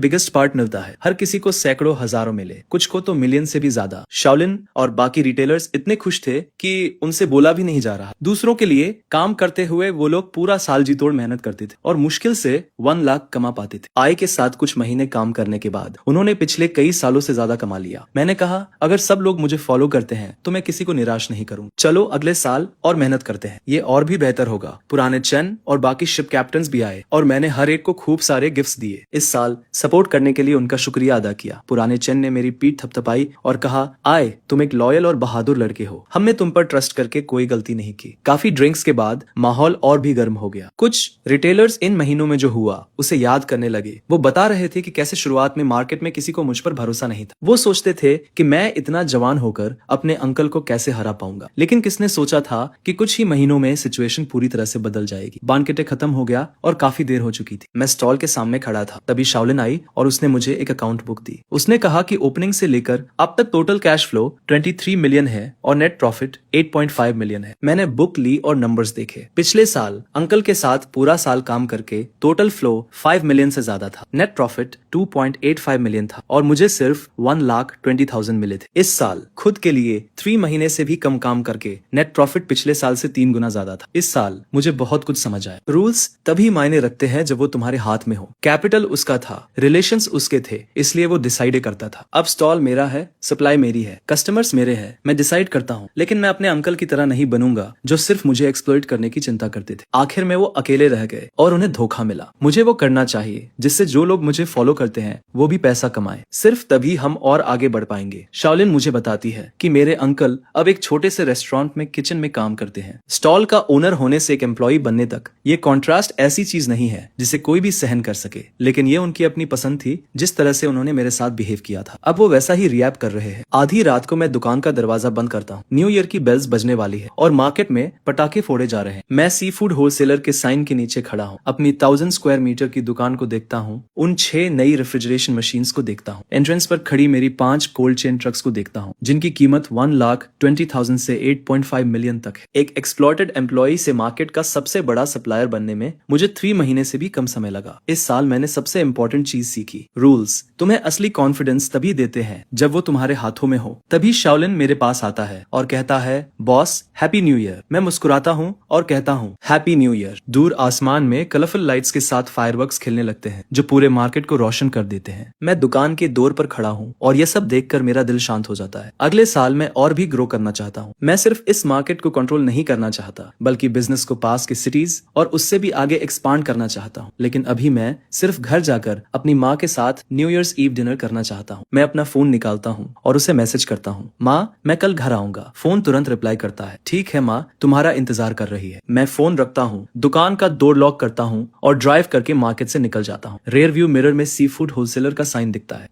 बिगेस्ट पार्ट मिलता है। हर किसी को सैकड़ों हजारों मिले, कुछ को तो मिलियन से भी ज्यादा। शाओलिन और बाकी रिटेलर्स इतने खुश थे कि उनसे बोला भी नहीं जा रहा। दूसरों के लिए काम करते हुए वो लोग पूरा साल जी तोड़ मेहनत करते थे और मुश्किल से 1 लाख कमा पाते थे। आय के साथ कुछ महीने काम करने के बाद उन्होंने पिछले कई सालों से ज्यादा कमा लिया। मैंने कहा, अगर सब लोग मुझे फॉलो करते हैं तो मैं किसी को निराश नहीं करूं। चलो अगले साल और मेहनत करते हैं, ये और भी बेहतर होगा। पुराने चेन और बाकी शिप कैप्टन्स भी आए और मैंने हर एक को खूब सारे गिफ्ट्स दिए। इस साल सपोर्ट करने के लिए उनका शुक्रिया अदा किया। पुराने चेन ने मेरी पीठ थपथपाई और कहा, आए, तुम एक लॉयल और बहादुर लड़के हो। हमने तुम पर ट्रस्ट करके कोई गलती नहीं की। काफी ड्रिंक्स के बाद माहौल और भी गर्म हो गया। कुछ रिटेलर्स इन महीनों में जो हुआ उसे याद करने लगे। वो बता रहे थे कि कैसे शुरुआत में मार्केट में किसी को मुझ पर भरोसा नहीं था। वो सोचते थे कि मैं इतना जवान होकर अपने अंकल को कैसे हरा पाऊंगा, लेकिन किसने सोचा था कि कुछ ही महीनों में सिचुएशन पूरी तरह से बदल जाएगी। बानकेटे खत्म हो गया और काफी देर हो चुकी थी। मैं स्टॉल के सामने खड़ा था, तभी शाओलिन आई और उसने मुझे एक अकाउंट बुक दी। उसने कहा कि ओपनिंग से लेकर अब तक टोटल कैश फ्लो 23 मिलियन है और नेट प्रॉफिट 8.5 मिलियन है। मैंने बुक ली और नंबर्स देखे। पिछले साल अंकल के साथ पूरा साल काम करके टोटल फ्लो 5 मिलियन से ज्यादा था। नेट प्रॉफिट 2.85 मिलियन था और मुझे सिर्फ 1,20,000 मिले थे। इस साल खुद के लिए 3 महीने से भी कम काम करके नेट प्रॉफिट पिछले साल से 3 गुना ज्यादा था। इस साल मुझे बहुत कुछ समझ आया। रूल्स तभी मायने रखते हैं जब वो तुम्हारे हाथ में हो। कैपिटल उसका था, रिलेशंस उसके थे, इसलिए वो डिसाइड करता था। अब स्टॉल मेरा है, सप्लाई मेरी है, कस्टमर्स मेरे हैं, मैं डिसाइड करता हूँ। लेकिन मैं अपने अंकल की तरह नहीं बनूंगा जो सिर्फ मुझे एक्सप्लॉइट करने की चिंता करते थे। आखिर में वो अकेले रह गए और उन्हें धोखा मिला। मुझे वो करना चाहिए जिससे जो लोग मुझे फॉलो करते हैं वो भी पैसा कमाए। सिर्फ तभी हम और आगे बढ़ पाएंगे। शाओलिन मुझे बताती है कि मेरे अंकल अब एक छोटे से रेस्टोरेंट में किचन में काम करते हैं। स्टॉल का ओनर होने से एक एम्प्लॉय बनने तक ये कॉन्ट्रास्ट ऐसी चीज नहीं है जिसे कोई भी सहन कर सके, लेकिन ये उनकी अपनी पसंद थी जिस तरह से उन्होंने मेरे साथ बिहेव किया था। अब वो वैसा ही रिएक्ट कर रहे हैं। आधी रात को मैं दुकान का दरवाजा बंद करता हूँ। न्यू ईयर की बेल्स बजने वाली है और मार्केट में पटाखे फोड़े जा रहे हैं। मैं सी फूड होलसेलर के साइन के नीचे खड़ा हूँ। अपनी 1000 स्क्वायर मीटर की दुकान को देखता हूँ। उन 6 नई रेफ्रिजरेशन मशीन्स को देखता हूँ। एंट्रेंस पर खड़ी मेरी 5 कोल्ड चेन ट्रक्स को देखता हूँ जिनकी कीमत 1,20,000 से 8.5 मिलियन तक है। एक एक्सप्लॉयटेड एम्प्लॉय से मार्केट का सबसे बड़ा सप्लायर बनने में मुझे 3 महीने से भी कम समय लगा। इस साल मैंने सबसे इंपॉर्टेंट चीज सीखी। रूल्स तुम्हें असली कॉन्फिडेंस तभी देते हैं जब वो तुम्हारे हाथों में हो। तभी शाओलिन मेरे पास आता है और कहता है, बॉस हैप्पी न्यू ईयर। मैं मुस्कुराता हूँ और कहता हूँ हैप्पी न्यू ईयर। दूर आसमान में कलरफुल लाइट्स के साथ फायरवर्क्स खेलने लगते हैं जो पूरे मार्केट को रोशन कर देते हैं। मैं दुकान के डोर पर खड़ा हूँ और यह सब देखकर मेरा दिल शांत हो जाता है। अगले साल मैं और भी ग्रो करना चाहता हूँ। मैं सिर्फ इस मार्केट को कंट्रोल नहीं करना चाहता बल्कि बिजनेस को पास के सिटीज और उससे भी आगे एक्सपांड करना चाहता हूँ। लेकिन अभी मैं सिर्फ घर जाकर अपनी माँ के साथ न्यू ईयर्स ईव डिनर करना चाहता हूँ। मैं अपना फोन निकालता हूँ और उसे मैसेज करता हूँ, माँ मैं कल घर आऊंगा। फोन तुरंत रिप्लाई करता है, ठीक है माँ, तुम्हारा इंतजार कर रही है। मैं फोन रखता हूँ, दुकान का डोर लॉक करता हूँ और ड्राइव करके मार्केट से निकल जाता हूँ। रेयर व्यू मिरर में सी फूड होलसेलर का साइन दिखता है।